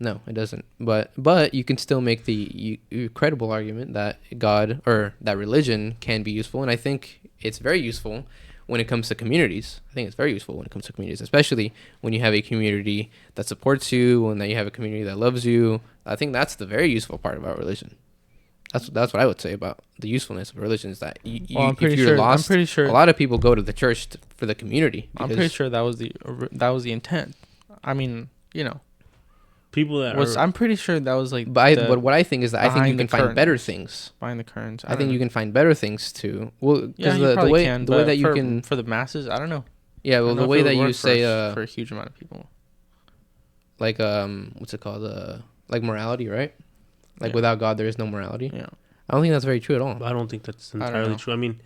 No, it doesn't. But you can still make the credible argument that God or that religion can be useful, and I think it's very useful when it comes to communities. I think it's very useful when it comes to communities, especially when you have a community that supports you and that you have a community that loves you. I think that's the very useful part about religion. That's what I would say about the usefulness of religion is that if you're lost, I'm pretty sure a lot of people go to the church for the community. I'm pretty sure that was the intent. I mean, people that I'm pretty sure that was like. But what I think is that I think you can find better things behind the curtains. I think you can find better things too. Well, because the way that you can for the masses, I don't know. Yeah, well, the way that you say for a huge amount of people, like what's it called? Like morality, right? Like without God, there is no morality. Yeah, I don't think that's very true at all. I don't think that's entirely true. I mean,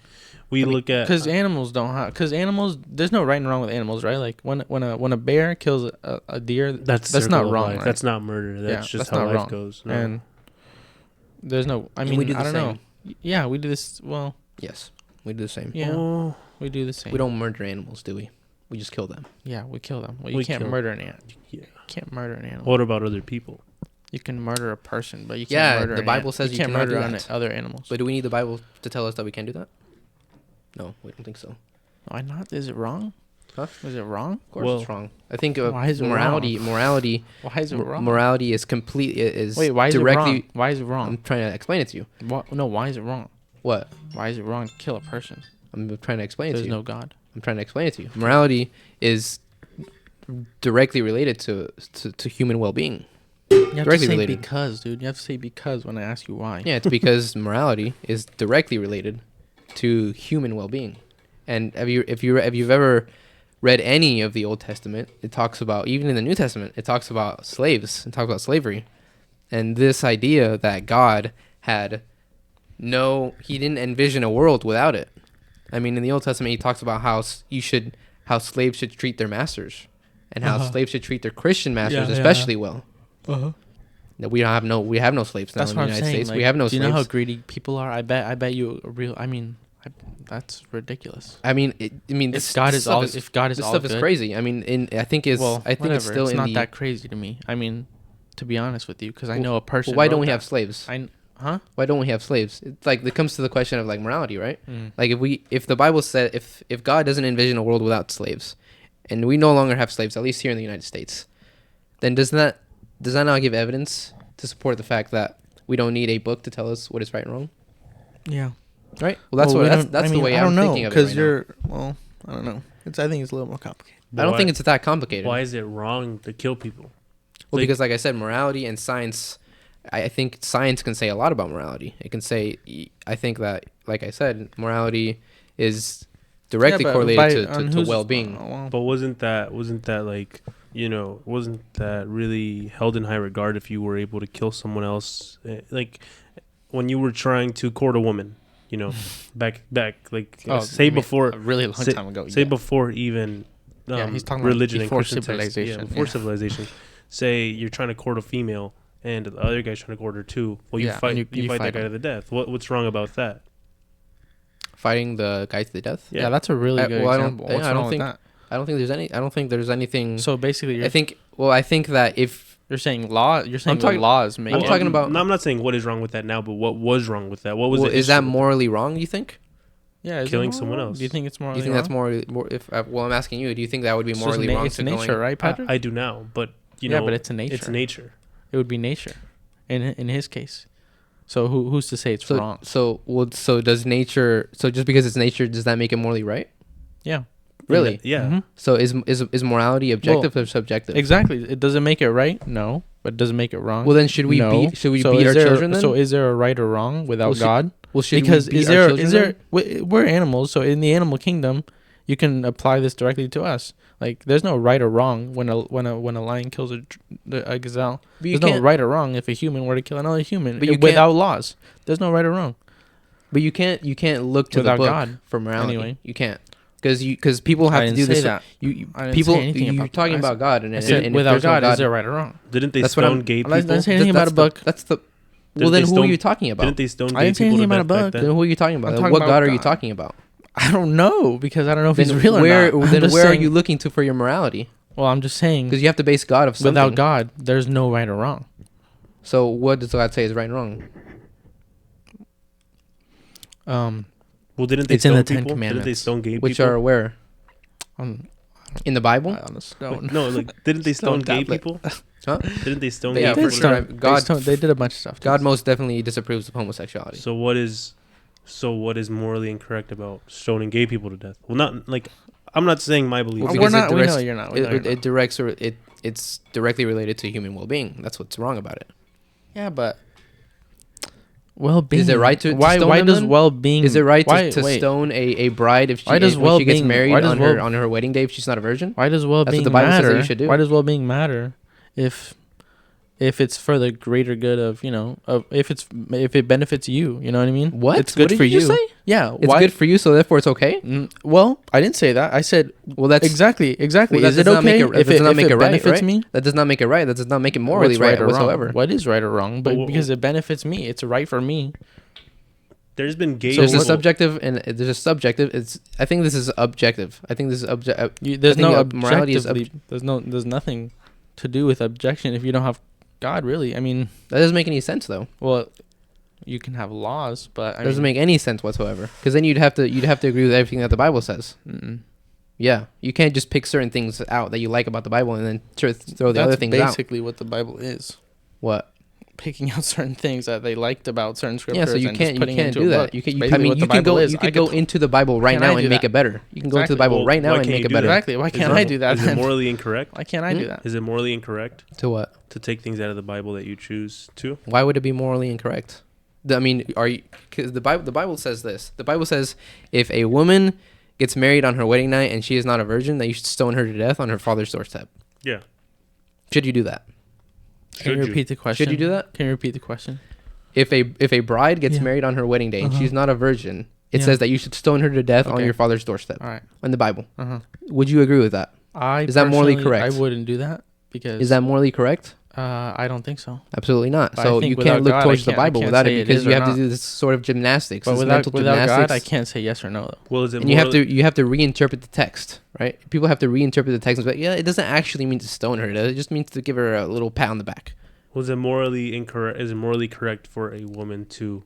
look at because animals don't have animals. There's no right and wrong with animals, right? Like when a bear kills a deer, that's not wrong. Right? That's not murder. That's just how life goes. No. And there's no. I mean, I don't know. Yeah, we do this. Well, yes, we do the same. Yeah, we do the same. We don't murder animals, do we? We just kill them. Yeah, we kill them. Well, you can't murder an animal. Yeah, you can't murder an animal. What about other people? You can murder a person, but you can't murder. The Bible says you can't murder other animals. But do we need the Bible to tell us that we can't do that? No, we don't think so. Why not? Is it wrong? Huh? Is it wrong? Of course it's wrong. I think why is it morality. Wrong? Morality. Why is it wrong? Morality is complete. Wait, why is it wrong? Why is it wrong? I'm trying to explain it to you. No, why is it wrong? What? Why is it wrong to kill a person? I'm trying to explain it to you. There's no God. I'm trying to explain it to you. Morality is directly related to human well-being. You have to say because, dude. You have to say because when I ask you why. Yeah, it's because morality is directly related to human well-being. And if you've ever read any of the Old Testament, it talks about, even in the New Testament, it talks about slaves and talks about slavery. And this idea that God he didn't envision a world without it. I mean, in the Old Testament, he talks about how slaves should treat their masters and how slaves should treat their Christian masters especially well. No, we have no slaves now in the United States. Like, we have no slaves. Do you know how greedy people are? I bet you that's ridiculous. If God is all good, is crazy. I mean, I think it's still not that crazy to me. I mean, to be honest with you, because I know a person. Well, why don't we have slaves? Huh? Why don't we have slaves? It's like it comes to the question of like morality, right? Like if the Bible said if God doesn't envision a world without slaves, and we no longer have slaves, at least here in the United States, then does that not give evidence to support the fact that we don't need a book to tell us what is right and wrong? Yeah. Right. Well, that's the way I'm thinking of it. Because I don't know. I think it's a little more complicated. I don't think it's that complicated. Why is it wrong to kill people? Well, because like I said, morality and science. I think science can say a lot about morality. It can say, I think that, like I said, morality is directly correlated to well-being. But wasn't that like wasn't that really held in high regard if you were able to kill someone else? Like when you were trying to court a woman, back like say before a really long time ago. Say before even he's talking religion about before and Christian civilization. Text, before civilization. Say you're trying to court a female and the other guy's trying to court her too. Well, you fight that guy to the death. What's wrong about that? Fighting the guy to the death. Yeah, that's a really good example. I don't think there's anything. So basically, I think that if you're saying laws make. I'm talking about. No, I'm not saying what is wrong with that now, but what was wrong with that? What was it? Is that morally wrong? You think? Yeah, killing someone else. Do you think it's morally? Do you think that's more? I'm asking you. Do you think that would be morally wrong? It's nature, right, Patrick? I do now, but but it's nature. It's nature. It would be nature, in his case. So who's to say it's wrong? So does nature? So just because it's nature, does that make it morally right? Yeah. Really? Yeah. Mm-hmm. So is morality objective or subjective? Exactly. It doesn't make it right. No, but does it make it wrong? Well, then should we beat our children? Then? So is there a right or wrong without God? Because is there we're animals, so in the animal kingdom, you can apply this directly to us. Like there's no right or wrong when a lion kills a gazelle. There's no right or wrong if a human were to kill another human. But without laws, there's no right or wrong. But you can't look to the book God, for morality. Anyway. You can't. Because people have to do this. You're talking about God, and without God, is there right or wrong? Didn't they stone gay people? I didn't say anything about a book. Well, then who are you talking about? Didn't they stone gay I didn't say anything about a book. Then who are you talking about? What God are you talking about? I don't know because I don't know if he's real or not. Then where are you looking to for your morality? Well, I'm just saying because you have to base God of something. Without God, there's no right or wrong. So what does God say is right and wrong? Well, didn't they stone people? Didn't they stone gay people? Which are where? In the Bible? On a stone. No, like didn't they stone gay people? Huh? Didn't they stone gay people? They did a bunch of stuff. God most definitely disapproves of homosexuality. So what is morally incorrect about stoning gay people to death? Well, not like I'm not saying my belief. We know you're not. It's directly related to human well-being. That's what's wrong about it. Yeah, but well-being. Is it right to why stone them does then? well-being? Is it right to stone a bride if she gets married on her wedding day if she's not a virgin? Why does well-being That's what the Bible matter? says that you should do. Why does well-being matter if it's for the greater good of if it benefits you? You know what I mean? What? It's good what for did you. Just say? Yeah, it's good for you, so therefore it's okay. Well, I didn't say that. I said that's exactly. Well, is it okay if it benefits me? That does not make it right. That does not make it morally right or whatsoever. What is right or wrong? But because it benefits me, it's right for me. There's been gay. There's a subjective and there's a subjective. I think this is objective. I think this is objective. There's no objectively. There's nothing to do with objection if you don't have God. Really, I mean that doesn't make any sense though. Well, you can have laws, but it doesn't make any sense whatsoever. Because then you'd have to agree with everything that the Bible says. Mm-mm. Yeah, you can't just pick certain things out that you like about the Bible and then throw the other things out. That's basically what the Bible is. What? Picking out certain things that they liked about certain scriptures. Yeah, so you can't do that. You could go into the Bible right now and make it better. You can go into the Bible right now and make it better. Exactly. Why can't I do that? Is it morally incorrect? Why can't I do that? Is it morally incorrect? To what? To take things out of the Bible that you choose to? Why would it be morally incorrect? I mean, because the Bible says this. The Bible says if a woman gets married on her wedding night and she is not a virgin, that you should stone her to death on her father's doorstep. Yeah. Should you do that? Can you repeat the question? Should you do that? Can you repeat the question? If a bride gets married on her wedding day and she's not a virgin, it says that you should stone her to death on your father's doorstep. All right. In the Bible. Would you agree with that? Is that morally correct? I wouldn't do that because. Is that morally correct? I don't think so. Absolutely not. So you can't look towards the Bible without it because you have to do this sort of gymnastics. But without God, I can't say yes or no. Well, and you have to reinterpret the text, right? People have to reinterpret the text and be like, it doesn't actually mean to stone her. It just means to give her a little pat on the back. Was it morally incorrect? Is it morally correct for a woman to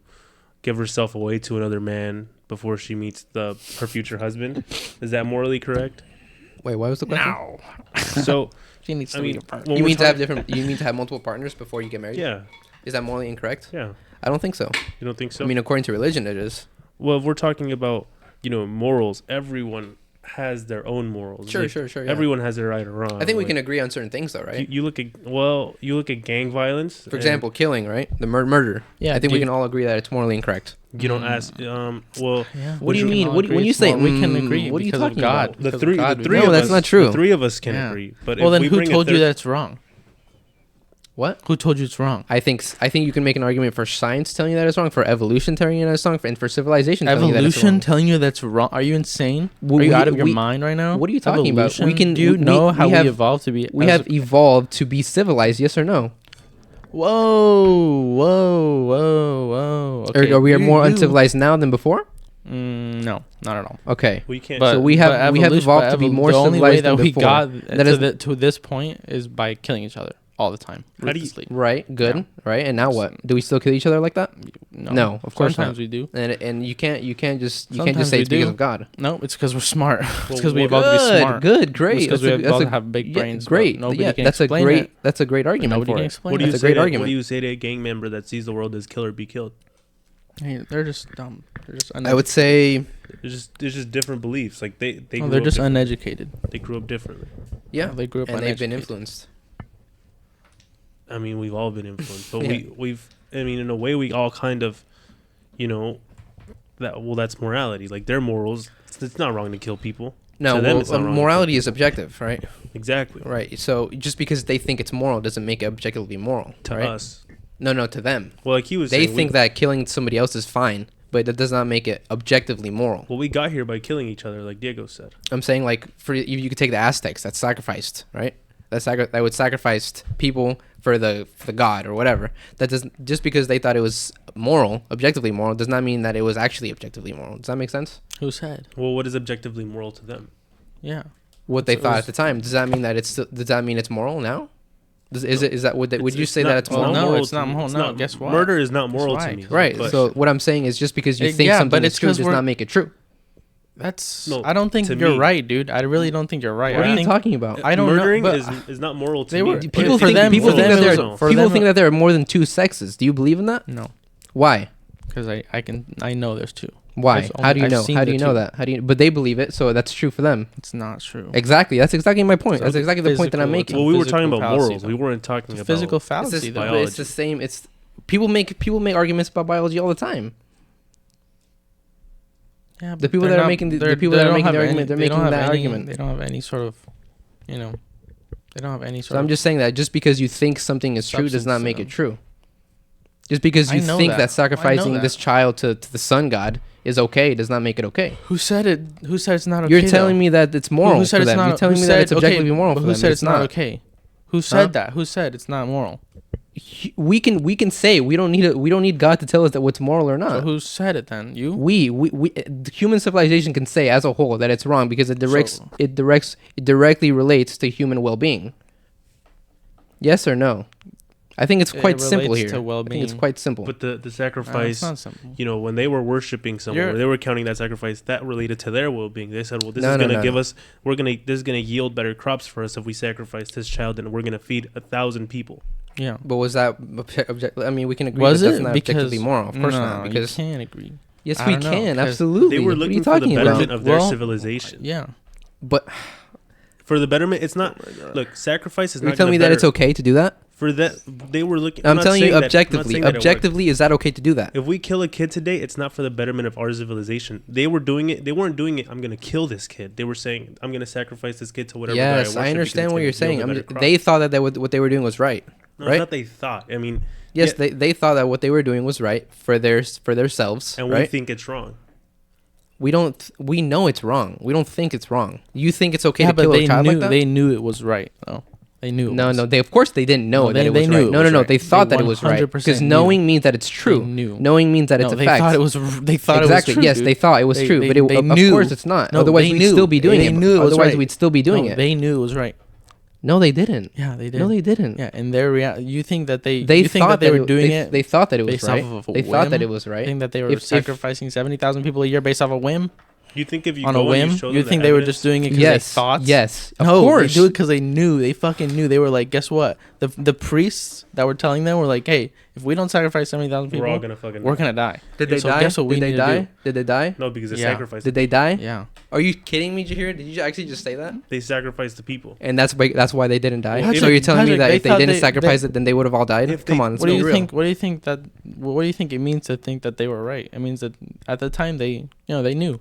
give herself away to another man before she meets her future husband? Is that morally correct? Wait, what was the question? No. So she needs to meet a partner. You mean to have multiple partners before you get married? Yeah. Is that morally incorrect? Yeah. I don't think so. You don't think so? I mean, according to religion, it is. Well, if we're talking about morals, everyone has their own morals. Sure, Like, sure. Yeah. Everyone has their right or wrong. I think we Like, can agree on certain things, though, right? you look at gang violence. For example, killing, right? The murder. Yeah, I think we dude. can all agree that it's morally incorrect. you don't ask. Well, Yeah. What do you We mean? can all When agree you it's say more- we can agree? what are you because of talking God. about? the Because of three God, the we three No, of that's us, not true. The three of us can Yeah. agree. But Well, if then we who bring a told you third- that's wrong? What? Who told you it's wrong? I think you can make an argument for science telling you that it's wrong, for evolution telling you that it's wrong, and for civilization telling you that it's Evolution wrong. telling you that's wrong? Are you insane? Well, are you we- out of your we- mind right now? What are you talking about? Evolution? We can. Do you know how we have evolved to be? We as- have evolved to be civilized. Yes or no? Whoa. Okay. Or we are more you- uncivilized now than before? No, not at all. Okay. we can't. But So we have evolved to be more the only way civilized that than we before. got That is- to this point is by killing each other all the time, How do you- ruthlessly. Right. Good. Yeah. Right. And now what? Do we still kill each other like that? No, of course Sometimes not. we do. And you can't just Sometimes say we it's because do. of God. No, it's because we're smart. It's Well, because we what- evolved to be smart. Good, great. because we evolved to have big yeah, brains. but Great. Nobody Yeah, can that's a explain great. it. That's a great argument Nobody for can it. explain What do it. you That's a say? great What argument. do you say to a gang member that sees the world as kill or be killed? Hey, they're just dumb. They're just I would say, There's just different beliefs. Like they No, grew they're up just different. uneducated. They grew up differently. yeah, They grew up and they've been uneducated. influenced. I mean, we've all been influenced, but Yeah. we've. I mean, in a way, we all kind of, that's morality. Like their morals. It's not wrong to kill people. No, To them, it's not wrong to morality kill is objective, right? people. Exactly. Right. So just because they think it's moral doesn't make it objectively moral. To right? us. No, to them. Well, like he was They saying, think that killing somebody else is fine, but that does not make it objectively moral. Well, we got here by killing each other, like Diego said. I'm saying, like, for you could take the Aztecs that sacrificed, right? That would sacrifice people for the god or whatever. That does just because they thought it was moral, objectively moral, does not mean that it was actually objectively moral. Does that make sense? Who said? Well, what is objectively moral to them? Yeah. What they So it thought was- at the time. Does that mean that it's moral now? Is that would It's you say not- that it's well, moral? no, moral it's to not me. moral. It's No, not- guess what? Murder is not moral That's to right. me. Right. But So what I'm saying is just because you think yeah, something but is it's true 'cause does we're- not make it true. That's. No, I don't think to you're me- right, dude. I really don't think you're right. What I are you think talking about? I don't know, murdering but is not moral to they me. were- But people I for think them- people for think them that it there's was- for People them- think that there are more than two sexes. Do you believe in that? No, Why? because I know there's two. Why? There's How do you I've know? seen How do the you know two. that? How do you? But they believe it, so that's true for them. It's not true. Exactly. That's exactly my point. So That's exactly the point that I'm physical- making. Well, we were physical talking about fallacy, morals. though. We weren't talking It's about physical It's, fallacy, just, though. but it's the same. It's people make arguments about biology all the time. Yeah, The people that are making the people that are making the argument, they're making that argument. They don't have any sort of, they don't have any sort So I'm of. just saying that just because you think something is true does not Substance, make it true. Just because I you know think that. that I know sacrificing that. this child to the sun god is okay does not make it okay. Who said it? Who said it's not okay? You're telling me that it's moral Who said for it's them. not? You're telling who me said, that it's objectively okay, moral but for who them. said It's it's not not. okay? Who said that? Who said it's not moral? We can say we don't need God to tell us that what's moral or So not. who said it then? You? The human civilization can say as a whole that it's wrong because it So- directly relates to human well-being. Yes or no? I think it's It quite simple relates here. to I think it's well-being. quite simple. But the It's sacrifice, not simple. when they were worshiping someone, You're- they were counting that sacrifice that related to their well-being. They said, "Well, this No, is no, going to no, give no. us. This is going to yield better crops for us if we sacrifice this child, and we're going to feed 1,000 people." Yeah. But was that object? I mean, we can agree Was that that's it? not Because objectively moral. Of course no, not. Because you can't agree. yes, I we don't know, can. 'cause Absolutely. They were What are looking you for the talking betterment about? of their Well, civilization. Yeah. But For the betterment, it's not. Look, sacrifice is you're not. telling me gonna that it's better- okay to do that? For that, they were looking. I'm not telling you saying that- I'm not objectively. saying that it was. Objectively, is that okay to do that? If we kill a kid today, it's not for the betterment of our civilization. They were doing it. They weren't doing it. I'm gonna kill this kid. They were saying, I'm gonna sacrifice this kid to whatever. God Yes, worship I because understand it's what gonna you're yield saying. a better crop." They thought that what they were doing was right. No, right? it's not they thought. I mean, Yes, yeah, they thought that what they were doing was right for themselves. and we right? think it's wrong. We don't. We know it's wrong. We don't think it's wrong. You think it's okay Yeah, to but kill they a child knew like that? they knew it was right. though. They knew. It No, was. no. They of course they didn't know No, that they- it was they knew right. it No, was no, no. right. They thought They that it was right 100% because knew. knowing means that it's true. They knew. Knowing means that it's No, a they fact. thought it was. They thought Exactly. it was true. Yes, dude. they thought it was true, but they of knew. course it's not. No, Otherwise, they we'd knew. still be doing They it. knew it was Otherwise, right. we'd still be doing No, it. They knew it was right. No, they didn't. Yeah, they did. No, they didn't. Yeah, and their you think that They you think thought that they were it- doing they, it They thought that it was based right. off of a They thought that whim? it was right. think that they were If- sacrificing 70,000 people a year based off a whim? You think if you on go a whim? and you show them You the think they were evidence- just doing it because Yes. they thought? Yes. Of No, course. they do it because they knew. They fucking knew. They were like, guess what? The priests that were telling them were like, hey, if we don't sacrifice 70,000 people, we're all gonna fucking we're gonna die. Did they So die? guess what we Did they need to die? do? Did they die? No, because they Yeah. sacrificed. Did they die? Yeah. Are you kidding me, Jahir? Did you actually just say that? They sacrificed the people. And that's why they didn't die. Well, so you're telling me Patrick, that they if they thought didn't they- sacrifice it, then they would have all died? If Come they- on, let's What do be you real. think? What do you think that? What do you think it means to think that they were right? It means that at the time they knew.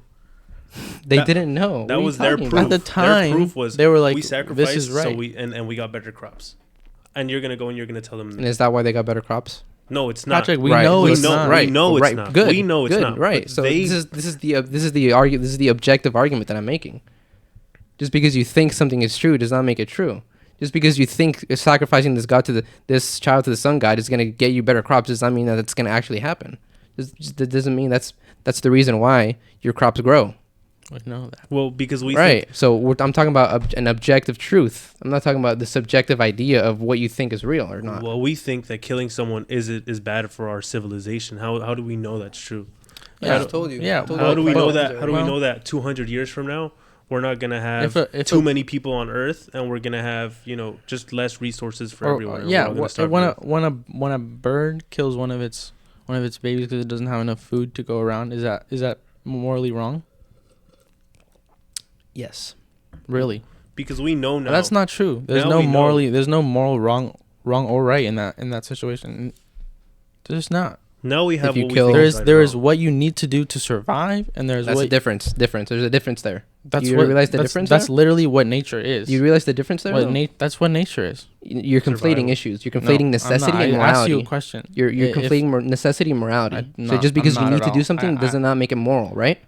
They That- didn't know. That What are was you their talking proof. about? At the time, their proof was they were like, we sacrificed, this is right. so we and we got better crops. And you're gonna go and you're gonna tell them, And is that why they got better crops? no, it's not. Patrick, we Right. know we it's know, not. we know it's right. not. Good. We know it's good. not. Right. But So they, this is the objective argument that I'm making. Just because you think something is true does not make it true. Just because you think sacrificing this child to the sun god is going to get you better crops does not mean that it's going to actually happen. That doesn't mean that's the reason why your crops grow. We know that. well, because we Right. think, So I'm talking about an objective truth. I'm not talking about the subjective idea of what you think is real or not. well, we think that killing someone is bad for our civilization. How do we know that's true? Yeah, I just told you. yeah, I told How you. do we know Well, that? How do we well- know that 200 years from now we're not gonna have If too many people on Earth and we're gonna have just less resources for everyone? and we're yeah, all gonna starve when to a death? when a bird kills one of its babies because it doesn't have enough food to go around, is that morally wrong? Yes. Really? Because we know now. That's not true. There's Now no we know. there's no moral wrong or right in that situation. There's not. Now we have you what we kill- think There is right there now. is what you need to do to survive, and there's That's what a difference. There's a difference there. that's You what realize the that's, difference That's there? literally what nature is. You realize the difference there? though? That's what nature is. You're conflating Survival. issues. You're No, conflating I'm necessity not. and I asked you morality. a question. You're If- conflating necessity and morality. I- So no, just because I'm you not need at to do all. something I- does not make it moral, right?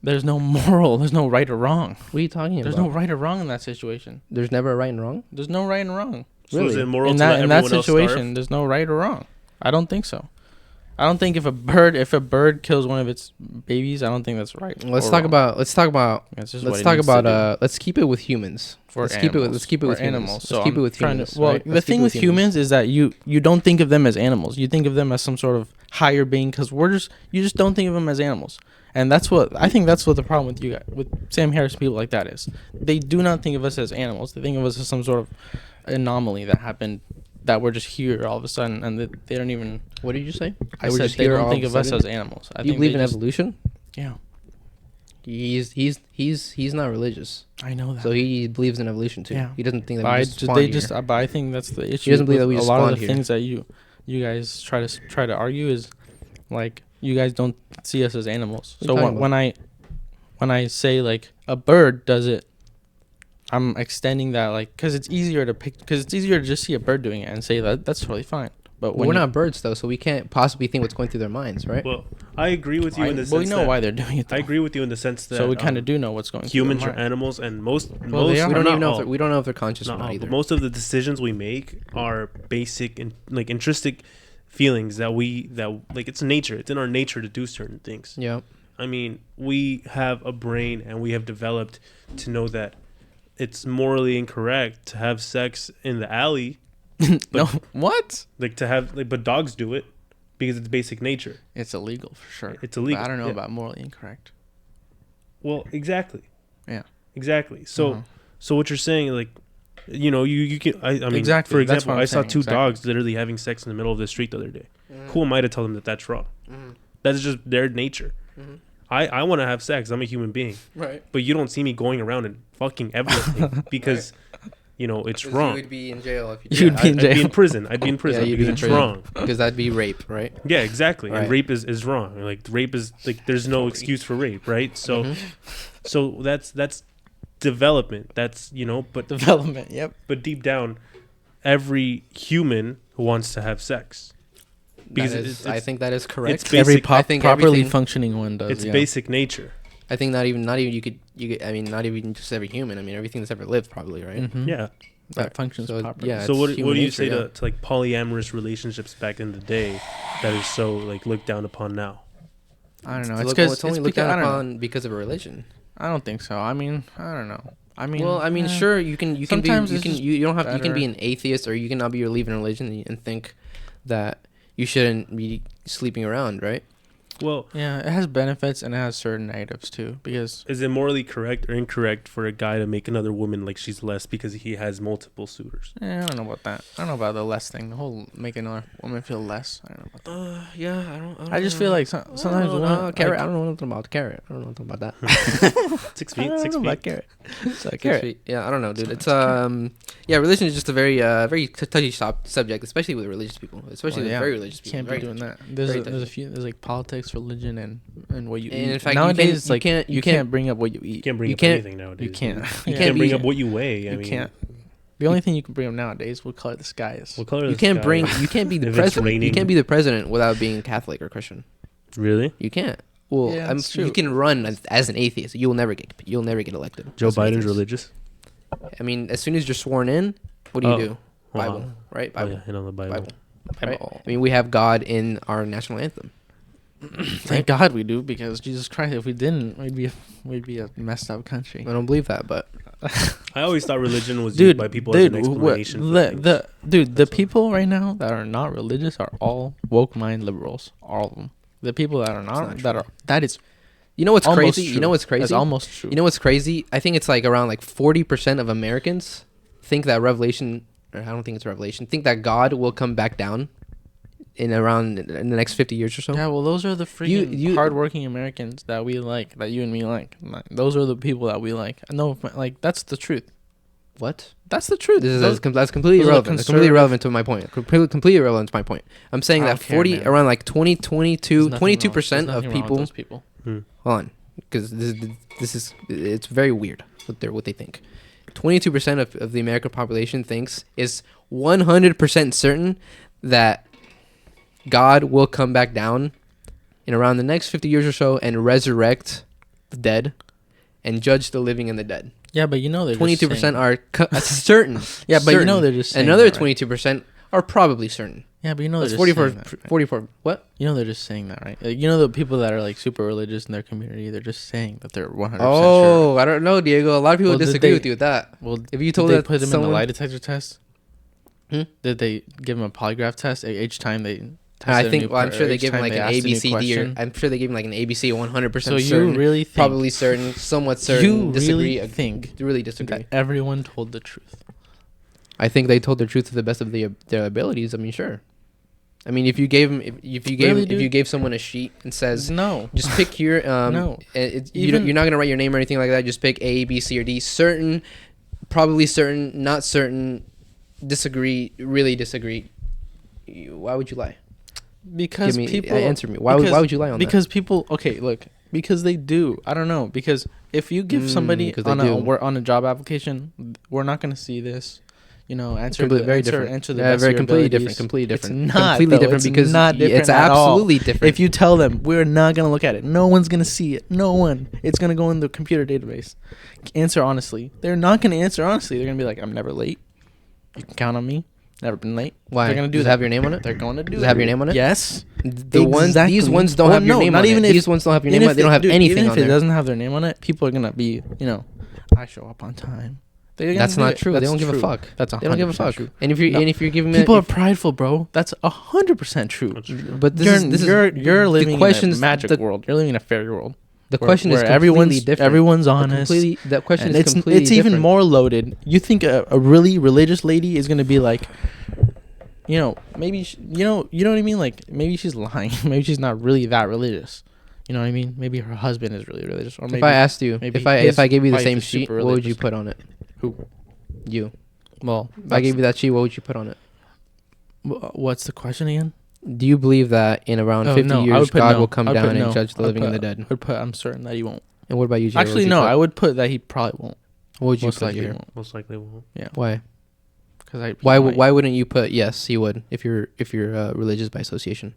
There's no moral. There's no right or wrong. What are you talking There's about? no right or wrong in that situation. There's never a right and wrong. There's no right and wrong. So is Really? it moral In to let that everyone else situation, starve? there's no right or wrong. I don't think so. I don't think if a bird kills one of its babies, I don't think that's right. Let's or talk wrong. about. Let's talk about. That's just Let's what it talk needs to about. do. Let's keep it with humans. For Let's keep it. animals. Let's keep it with For humans. animals. Let's So keep it I'm with trying humans. well, right? the Let's keep it thing with humans is that you don't think of them as animals. You think of them as some sort of higher being because you just don't think of them as animals. And that's what I think. That's what the problem with you guys, with Sam Harris, people like that is. They do not think of us as animals. They think of us as some sort of anomaly that happened, that we're just here all of a sudden, and they don't even. What did you say? I We're said just they here don't all think of of a us sudden? as animals. I You think believe they in just- evolution? Yeah, He's not religious, I know that. so he believes in evolution too. Yeah. He doesn't think that But we I just just, spawned they here. just. But I think that's the issue. doesn't believe that we with just a lot of spawned the here. things that you guys try to argue is like you guys don't see us as animals. What are So you talking when I say like a bird does it, I'm extending that like because it's easier to just see a bird doing it and say that's totally fine. But Well, when we're you- not birds though, so we can't possibly think what's going through their minds, right? Well, I agree with you in the sense well, we know that why they're doing it. Though. I agree with you in the sense that So we kind of do know what's going. humans through are their mind. animals, and most they most are. we don't not even know. all, We don't know if they're conscious not or not all, either. but most of the decisions we make are basic and like intrinsic feelings that it's nature. It's in our nature to do certain things. Yeah. I mean, we have a brain and we have developed to know that it's morally incorrect to have sex in the alley. No, what? But dogs do it because it's basic nature. It's illegal for sure. It's illegal. But I don't know Yeah. about morally incorrect. Well, exactly. Yeah. Exactly. So, Uh-huh. so what you're saying, like, you can. I mean, Exactly, for that's example, what I'm I saw saying, two exactly. dogs literally having sex in the middle of the street the other day. Who am I to tell them that that's wrong? That's just their nature. I want to have sex. I'm a human being, Right. but you don't see me going around and fucking everything because, it's wrong. You would be in jail if You'd be in I'd be jail. in prison. I'd be in prison you'd be because in it's prison. wrong. because that'd be rape, right? Yeah, exactly. Right. And rape is wrong. Like rape is like there's no excuse for rape, right? So, Mm-hmm. so that's development. That's but Development. Yep. but deep down, every human wants to have sex because I think that is correct. it's basic. Every I think properly everything- functioning one does. it's yeah. basic nature. I think not even you could I mean not even just every human. I mean everything that's ever lived probably, right? Mhm. Yeah. That Right. functions So, properly. yeah. So it's what human do you nature, say yeah. to like polyamorous relationships back in the day that is so like looked down upon now? I don't know. It's It's look- because it's only looked down upon because of a religion. I don't think so. I mean, I don't know. I mean, Well, I mean, eh, sure, you can be sometimes you it's can just you don't have you can be better. an atheist or you can not believe in religion and think that you shouldn't be sleeping around, right? Well, yeah, it has benefits and it has certain negatives too. Because is it morally correct or incorrect for a guy to make another woman like she's less because he has multiple suitors? I don't know about that. I don't know about the less thing. The whole making another woman feel less. I don't know about that. Yeah, I don't I just feel like sometimes carrot. I don't know nothing about carrot. I don't know nothing about that. 6 feet. I don't 6 know feet. about carrot. It's like 6 carrot. feet. Yeah, I don't know, dude. It's religion is just a very touchy subject, especially with religious people, especially with very religious people. Can't be doing that. There's a few. There's like politics, religion, and what you eat. And in fact, nowadays it's like you can't bring up what you eat. You can't bring You up can't- anything nowadays. You can't. You Yeah. can't bring be- up what you weigh. I You mean, can't. The only thing you can bring up nowadays, what color the sky is. What color is You the can't sky? bring. You can't be the If it's president. You raining. can't be the president without being Catholic or Christian. Really? You can't. Well, Yeah, that's true. you can run as an atheist. You'll never get elected. Joe as an Biden's atheist. religious? I mean, as soon as you're sworn in, what do you do? Wow. Bible, right? Oh, Bible. yeah, hit on the Bible. Bible. Right? I mean, we have God in our national anthem. Thank God we do, because Jesus Christ, if we didn't, we'd be a messed up country. I don't believe that, but I always thought religion was used by people as an explanation. For things. the people right now that are not religious are all woke mind liberals. All of them. The people that are not that is you know what's almost crazy? true. You know what's crazy? That's almost true. You know what's crazy? I think it's like around like 40% of Americans think that Revelation, or I don't think it's Revelation, think that God will come back down in the next 50 years or so. Yeah, well, those are the freaking You- hardworking Americans that we like, that you and me like. Those are the people that we like. No, like that's the truth. What? That's the truth. That's completely those are irrelevant. That's completely irrelevant to my point. Completely irrelevant to my point. I'm saying I that don't care, 40, man. around like 22% There's of nothing wrong with people. those people. Hold on, because this is it's very weird what they think. 22% of the American population is 100% certain that God will come back down in around the next 50 years or so and resurrect the dead and judge the living and the dead. Yeah, but you know they're 22% are certain. Yeah, but you certain. know they're just saying Another that, right? 22% are probably certain. Yeah, but you know That's they're just 44. saying that, right? 44. What? You know they're just saying that, right? Like, you know the people that are like super religious in their community, they're just saying that they're 100% sure. Oh, I don't know, Diego. A lot of people Well, did disagree they- with you with that. Well, If you did told they that put them in someone, the lie detector test? Hmm? Did they give them a polygraph test each time they? I tested a think. new Well, I'm per- sure they each give him time like they an asked a new ABCD, or question? I'm sure they give him like an ABC 100% So certain, you really think? probably certain, somewhat certain, You disagree, really think really disagree. that everyone told the truth? I think they told the truth to the best of their abilities. I mean, sure. I mean, if you gave them, if you gave someone a sheet and says, No. just pick your No. you're not gonna write your name or anything like that. Just pick A, B, C, or D. Certain, probably certain, not certain, disagree, really disagree. Why would you lie? Because people answer me. Why would you lie on because people, okay, look, because they do. I don't know, because if you give somebody 'cause they on do. on a job application, we're not going to see this. You know, answer very answer, different. answer the Yeah, best very of your completely different. abilities. Completely different. It's not, completely though. different It's because not different it's at all. absolutely different. If you tell them we're not going to look at it, no one's going to see it. No one. It's going to go in the computer database. Answer honestly. They're not going to answer honestly. They're going to be like, I'm never late. You can count on me. Never been late. Why? They're going to do Does it that. have your name on it? They're going to do Does it have your name on it? Yes. These ones don't Well, have your no, name not on even it. if- These ones don't have your even name on it. if They don't have anything even on if it there. doesn't have their name on it, people are gonna be, I show up on time. That's not true. They don't give a fuck. That's They don't give a 100% fuck. true. And if you're No. giving People are if- prideful, bro. That's 100% true. That's true. but this is You're living in a questions- magic the- world. You're living in a fairy world. The question is where completely different. everyone's honest. That question And is it's completely it's even different. more loaded. You think a really religious lady is gonna be like, maybe you know what I mean? Like maybe she's lying. Maybe she's not really that religious. You know what I mean? Maybe her husband is really religious. Or maybe If I asked you, maybe if I gave you the his same wife is sheet, super what would you religious. put on it? Who? You. Well, If I gave you that sheet, what would you put on it? what's the question again? Do you believe that in around 50 no, I years would put God no. will come I would down put and no. judge the I would living and the put- dead? I would put. I'm certain that he won't. And what about you, Jay? Actually, no. I would put that he probably won't. What would you Most put likely here? won't. Most likely won't. Yeah. Why? Because Why wouldn't you put yes? He would if you're religious by association.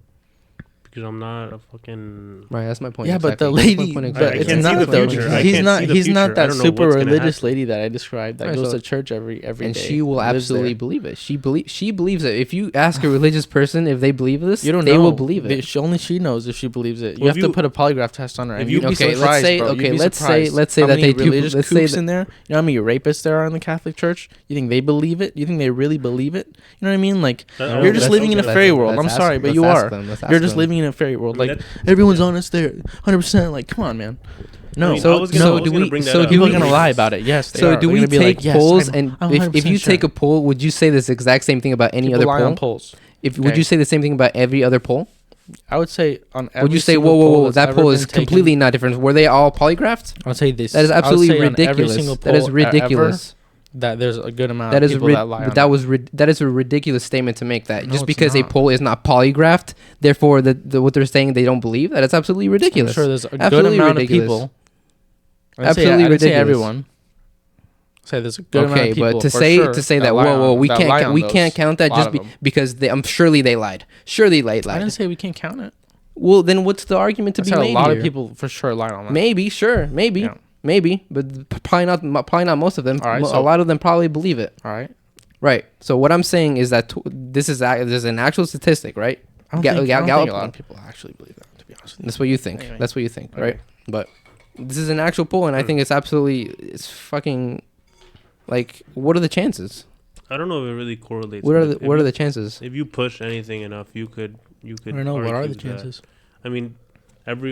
Because I'm not a fucking. Right. That's my point. Yeah, but the exactly. That's my lady, point but I it's can't see not the though. future. because I He's can't not. see the He's not future. I that don't know super what's gonna religious happen. lady that I described that Right, goes so- to church every And day. she will lives absolutely there. believe it. She believes it. If you ask a religious person if they believe this, You don't they know. will believe it. Only she knows if she believes it. You Well, have if to you- put a polygraph test on her. if And you- you'd be Okay, surprised, let's say bro. You'd be let's say surprised let's say how that many they do. religious Let's say kooks in there. You know how many rapists there are in the Catholic Church? You think they believe it? You think they really believe it? You know what I mean? Like Oh, you're just that's living in a okay. fairy world. I'm sorry, but you are. You're just living in a fairy world. I mean, Like everyone's honest there, 100%. Like, come on, man. No, I mean, I was gonna bring that up. people are gonna lie about it. Yes. So do we take polls? And if you take a a poll, would you say this exact same thing about any other poll? polls. Would you say the same thing about every other poll? I would say on. Every Would you say, single whoa, that's that ever poll is been taken- completely not different? Were they all polygraphed? I'll say this. That is I would absolutely say on every ridiculous. single That is poll ridiculous. that there's a good amount That of is people that lie. that is a ridiculous statement to make. That No, just it's because a not. poll is not polygraphed, therefore what they're saying they don't believe. That is absolutely ridiculous. I'm sure there's a good Absolutely amount ridiculous. of people. Absolutely I didn't say ridiculous. everyone. Say there's a good amount Okay, of people. but to for say sure to say that lie whoa, on- we that can't lie count, on we those. can't count that Lot just of them. because surely they lied. Surely they I didn't lied. say we can't count it. Well, then what's the argument to I be said made a lot here? of people for sure lie on that. Maybe, sure, maybe, Yeah. maybe, but probably not most of them. All right, A so- lot of them probably believe it. All right. Right. So what I'm saying is that this is an actual statistic, right? I don't, Ga- think, ga- I don't Gallup think a lot poll. of people actually believe that. To be honest with you. That's what you think. Anyway. That's what you think, Okay. right? But this is an actual poll, and I think it's fucking like, what are the chances? I don't know if it really correlates. What are but the what are the chances? if you push anything enough, you could. I don't know. What are argue the that. chances? I mean, if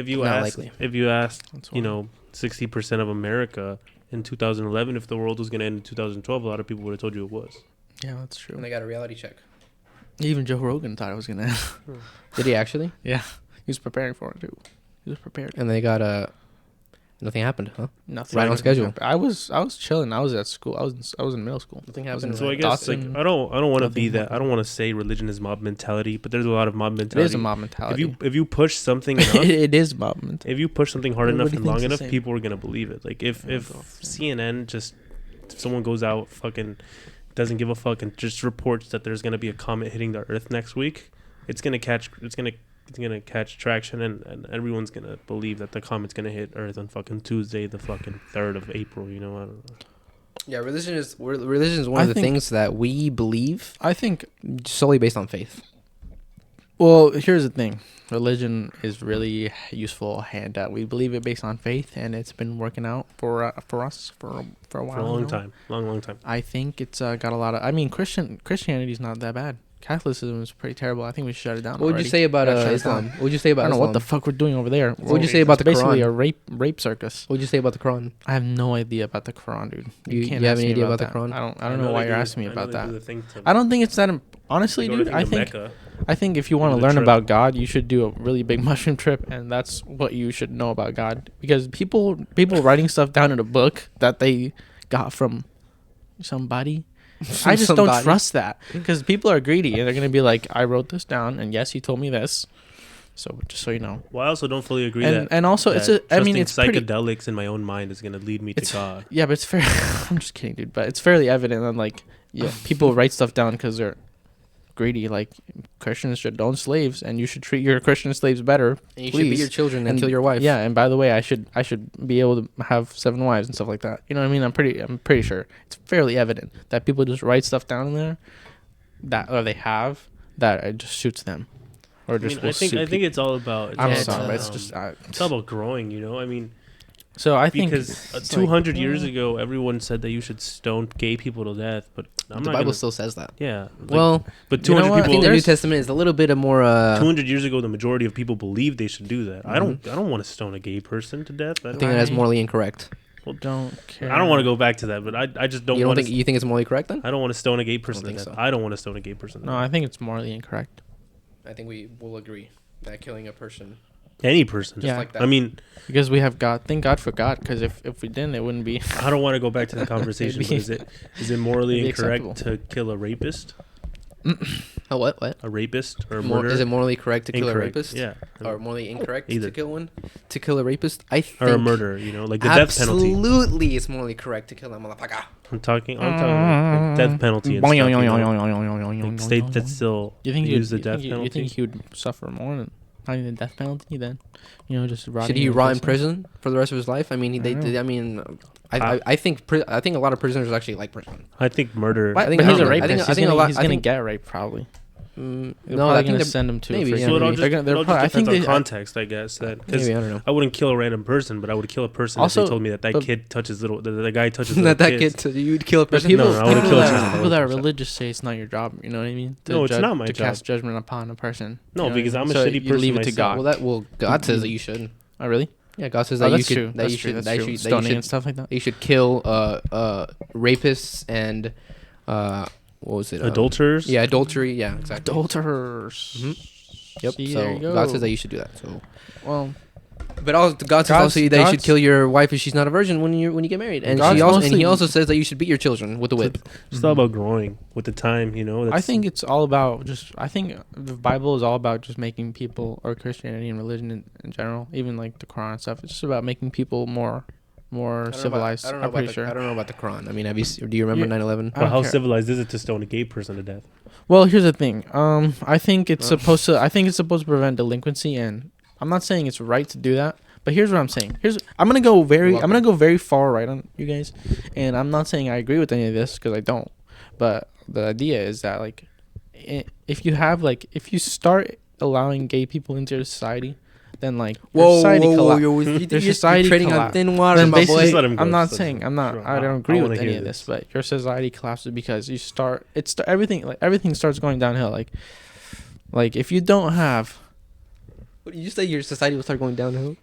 you Not asked, likely. if you asked, That's you why. know, 60% of America in 2011, if the world was going to end in 2012, a lot of people would have told you it was. Yeah, that's true. And they got a reality check. Even Joe Rogan thought it was gonna. Did he actually? Yeah, he was preparing for it too. He was prepared. And they got nothing happened, huh? Nothing. Right on schedule. I was chilling. I was at school. I was in middle school. Nothing I was happened. in So I guess like Dawson. I don't want to be Nothing that. I don't want to say religion is mob mentality, but there's a lot of mob It mentality. is a mob mentality. If you push something enough, it is mob mentality. if you push something hard enough Everybody and long thinks the enough, same. people are gonna believe it. Like if CNN just if someone goes out fucking doesn't give a fuck and just reports that there's gonna be a comet hitting the Earth next week, it's gonna catch traction and everyone's gonna believe that the comet's gonna hit Earth on fucking Tuesday, the fucking 3rd of April. You know, I don't know. Yeah, religion is one of the think- things that we believe I think. solely based on faith. Well, here's the thing. Religion is really useful, and we believe it based on faith, and it's been working out for us for a while. For a long now. time, long time. I think it's got a lot of. I mean, Christianity's not that bad. Catholicism is pretty terrible. I think we should shut it down. What would you already. say about Gotta shut it Islam? down. What would you say I about don't know Islam? what the fuck we're doing over there. What would you say about the basically Quran? a rape circus. What would you say about the Quran? I have no idea about the Quran, dude. You can't have ask any me idea about the that. Quran? I don't know why they you're do- asking me I know about they do that. the thing to- I don't think it's that. Honestly, they go to dude, the I thing to think Mecca. I think if you want to the learn trip. about God, you should do a really big mushroom trip, and that's what you should know about God. Because people writing stuff down in a book that they got from somebody, I just don't somebody. trust that. Because people are greedy, and they're gonna be like, "I wrote this down, and yes, he told me this." So just so you know, Well, I also don't fully agree and that. also it's a. I mean, trusting it's pretty. psychedelics in my own mind is gonna lead me to It's- God. Yeah, but it's fair. I'm just kidding, dude. But it's fairly evident that like, yeah, people write stuff down because they're greedy. Like Christians should own slaves, and you should treat your Christian slaves better. And you should beat Please. your children and kill your wife. Yeah, and by the way, I should be able to have 7 wives and stuff like that. You know what I mean? I'm pretty sure it's fairly evident that people just write stuff down in there that or they have that it just shoots them, or I just mean, I think it's all about. I'm it's, sorry, but it's just It's all about growing, you know. I mean, so I think because it's 200 like, years ago, everyone said that you should stone gay people to death, but I'm the not Bible gonna, still says that. yeah. Like, Well, but you know 200 what? I think people. the New there's- Testament is a little bit more. 200 years ago, the majority of people believed they should do that. Mm-hmm. I don't want to stone a gay person to death. I think that's morally incorrect. don't care. I don't want to go back to that, but I just don't You don't want think to. you think it's morally correct then? I don't want to stone a gay person to think death. so. I don't want to stone a gay person. To No, death. I think it's morally incorrect. I think we will agree that killing a person Any person. Yeah. like that. I mean, Because we have God. Thank God for God. Because if we didn't, it wouldn't be. I don't want to go back to the conversation, but is it morally It'd be incorrect to kill a rapist? Oh, what? A rapist or a More, murderer? is it morally correct to kill Incorrect. a rapist? Yeah. Or morally incorrect Either. to kill one? To kill a rapist? I think. Or a murderer, you know, like the death penalty. Absolutely, it's morally correct to kill that motherfucker. I'm talking like death penalty and stuff, you know? Like states that still You think use the death penalty. You think he would suffer more than not even the death penalty? Then, just rotting. Should he rot in prison for the rest of his life? I mean, I think a lot of prisoners actually like prison. I think murder. But I think- he's I a think- rapist. I think a lot- He's I gonna think- get raped probably. They're no, probably I think gonna they're send them to. maybe, a yeah, So it all freaking- just, they're gonna. it They're all probably. I just think depends they. on context, I guess. Because maybe I don't know. I wouldn't kill a random person, but I would kill a person Also, if they told me that but- kid touches the guy touches little Not that kids. kid. You'd kill a But person. people, No, I wouldn't people kill a that, person. I people wouldn't that are kill a religious say it's not your job. You know what I mean? No, it's not my to job. cast judgment upon a person. No, You know because what I I'm mean? a So shitty you person leave it to myself. God. God says that you should. Oh, really? Yeah, God says Oh, that you that's should. true. That That's you true. should. That's That true. you Stoning should. and stuff like that. You should kill rapists and what was it? Adulterers. Yeah, adultery. Yeah, exactly. Adulterers. Yep. See, there So you go. God says that you should do that. So, Well, but also God says also that you should kill your wife if she's not a virgin when you get married, and God's he mostly- also says that you should beat your children with a whip. It's all about growing with the time, you know. I think it's all about just. I think the Bible is all about just making people, or Christianity and religion in general, even like the Quran and stuff. It's just about making people more civilized. I'm pretty sure. I don't know about the Quran. I mean, do you remember 9/11? I don't how care. civilized is it to stone a gay person to death? Well, here's the thing. I think it's supposed to. I think it's supposed to prevent delinquency, and I'm not saying it's right to do that. But here's what I'm saying. I'm gonna go very far right on you guys, and I'm not saying I agree with any of this because I don't. But the idea is that like, if you start allowing gay people into your society, then like your society you're society treading on collapse. thin water, Then my basically, boy. Just let him go. I'm not Just let saying him I'm not. Sure. I don't I agree wanna with any hear of this, this. but your society collapses because you start. Everything starts going downhill. Like if you don't have. What did you say? Your society will start going downhill.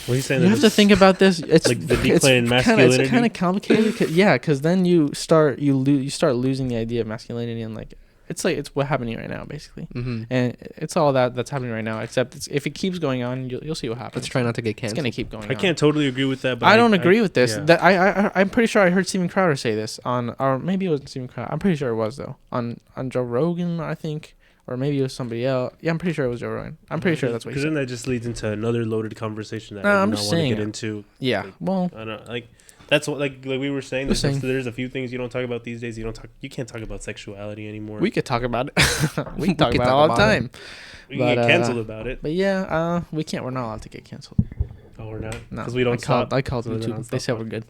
What he's saying You have to think about this. It's like the decline in It's masculinity. kind of complicated. Because then you start losing the idea of masculinity, and like it's what's happening right now basically, and it's all that's happening right now. Except if it keeps going on, you'll see what happens. Let's try not to get It's canceled. gonna keep going. I can't totally agree with that, but I don't agree with this. yeah. That I'm pretty sure I heard Steven Crowder say this or maybe it wasn't Steven Crowder. I'm pretty sure it was though on Joe Rogan, I think. Or maybe it was somebody else. Yeah, I'm pretty sure it was Joe Rogan. I'm pretty sure that's what he Because said. then that just leads into another loaded conversation that No, I I'm do not just want to saying get it. into. Yeah. Like, Well, I don't like. That's what like we were saying. Just saying. There's a few things you don't talk about these days. You can't talk about sexuality anymore. we could talk about it. we can talk could about it talk all the about it. time. We can but, get canceled about it. But yeah, we can't. We're not allowed to get canceled. Oh, we're not No, because we don't stop. I called So they're YouTube. They non-stop said we're good,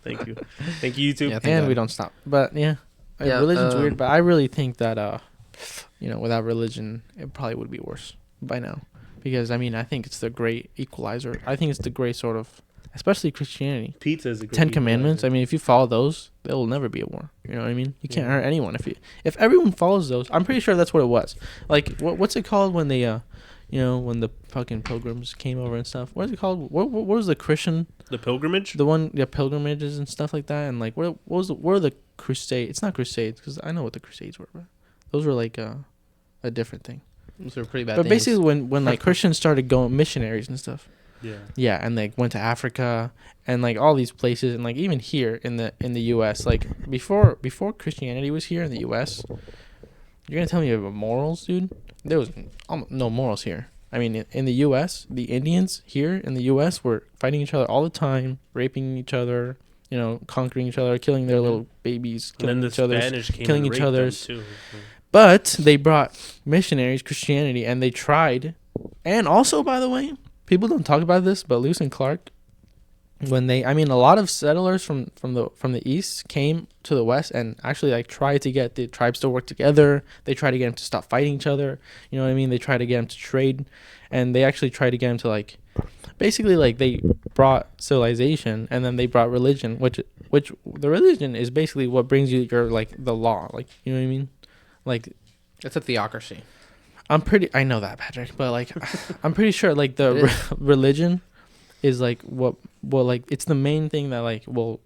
Thank you, thank you, YouTube. Yeah, thank and God. we don't stop. But yeah, Yeah, religion's weird. But I really think that without religion, it probably would be worse by now. Because I mean, I think it's the great equalizer. I think it's the great sort of, especially Christianity. Pizza is a great 10 Commandments. I mean, if you follow those, there will never be a war. You know what I mean? You can't hurt anyone if everyone follows those. I'm pretty sure that's what it was. Like what's it called when they when the fucking pilgrims came over and stuff? What is it called? What was the Christian? The pilgrimage. Pilgrimages and stuff like that. And like what were the crusade? It's not crusades because I know what the crusades were. But those were like a different thing. Those are pretty bad. But things. basically, when like Christians started going missionaries and stuff. Yeah. Yeah, and like went to Africa and like all these places and like even here in the US, like before Christianity was here in the US, you're gonna tell me about morals, dude? There was almost no morals here. I mean, in the US, the Indians here in the US were fighting each other all the time, raping each other, conquering each other, killing their little babies, And then killing the each other's. Spanish came killing and each raped them, other's. too. But they brought missionaries, Christianity, and they tried. And also, by the way, people don't talk about this, but Lewis and Clark, a lot of settlers from the east came to the west and actually like tried to get the tribes to work together. They tried to get them to stop fighting each other. You know what I mean? They tried to get them to trade, and they actually tried to get them to like, basically like they brought civilization and then they brought religion, which the religion is basically what brings you your like the law, like you know what I mean, like. It's a theocracy. I know that, Patrick, but like I'm pretty sure like the religion is like what like it's the main thing that like will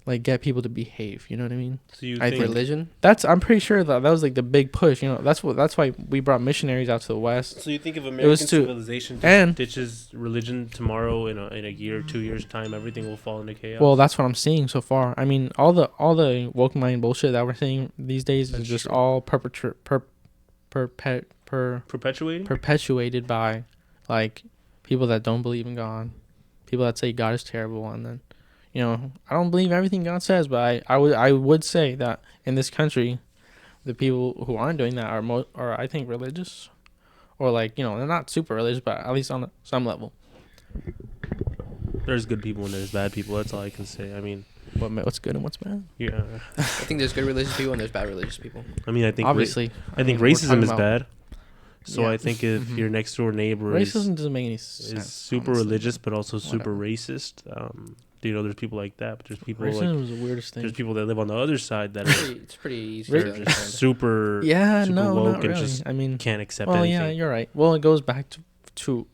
like get people to behave, you know what I mean? So you I think think Religion? I'm pretty sure that was like the big push, that's why we brought missionaries out to the west. So you think if was American to- civilization and- ditches religion tomorrow in a year or 2 years time, everything will fall into chaos? Well, that's what I'm seeing so far. I mean, all the woke mind bullshit that we're seeing these days That's is just true. all perpetuating. perpetuated by like people that don't believe in God, people that say God is terrible, and then I don't believe everything God says, but I would say that in this country, the people who aren't doing that are I think religious, or like they're not super religious, but at least on some level. There's good people and there's bad people. That's all I can say. I mean, what's good and what's bad. Yeah. I think there's good religious people and there's bad religious people. I mean, I think Obviously, I think we're racism talking is about- bad. So Yeah. I think if your next door neighbor Racism doesn't make any sense. is super honestly. religious but also super Whatever. racist, there's people like that. But there's people Racism is the weirdest thing. there's people that live on the other side that are It's pretty easy Ra- to just understand. super Yeah, super no, woke not and really. just I mean, can't accept well, anything. yeah, you're right. Well, it goes back to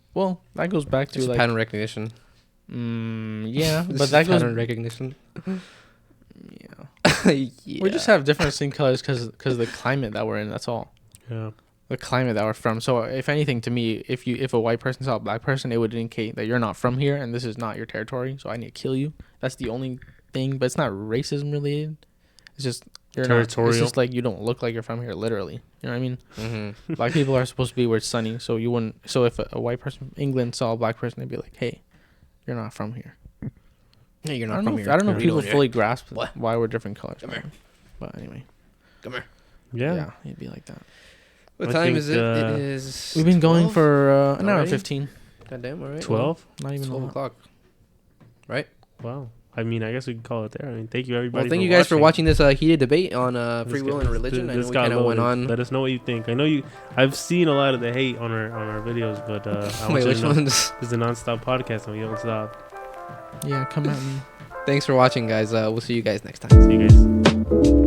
that goes back to It's like pattern recognition. yeah, This but is that goes pattern recognition. yeah. Yeah. We just have different skin colors because of the climate that we're in. That's all. Yeah. The climate that we're from. So if anything, to me, if a white person saw a black person, it would indicate that you're not from here and this is not your territory. So I need to kill you. That's the only thing. But it's not racism related. It's just you're Territorial. Not, it's just like you don't look like you're from here. Literally, you know what I mean? Mm-hmm. Black people are supposed to be where it's sunny. So you wouldn't. So if a white person from England saw a black person, they'd be like, "Hey, you're not from here." Hey, you're I not don't from know. here. I don't know if What are you people doing fully here? grasp What? why we're different colors. Come here. But anyway, Come here. Yeah. it'd be like that. What I time think, is it? It is. We've been going 12? for an hour and Already? 15. Goddamn, all right. 12? Not even 12 a lot. o'clock. Right? Wow. I mean, I guess we can call it there. I mean, thank you everybody. Well, thank you guys for watching this heated debate on free will and religion. I know This we got kind of went loaded. on. Let us know what you think. I know you. I've seen a lot of the hate on our videos, but I want Wait, you which to know ones? this is a non-stop podcast, and we don't stop. Yeah, come at me. Thanks for watching, guys. We'll see you guys next time. See you guys.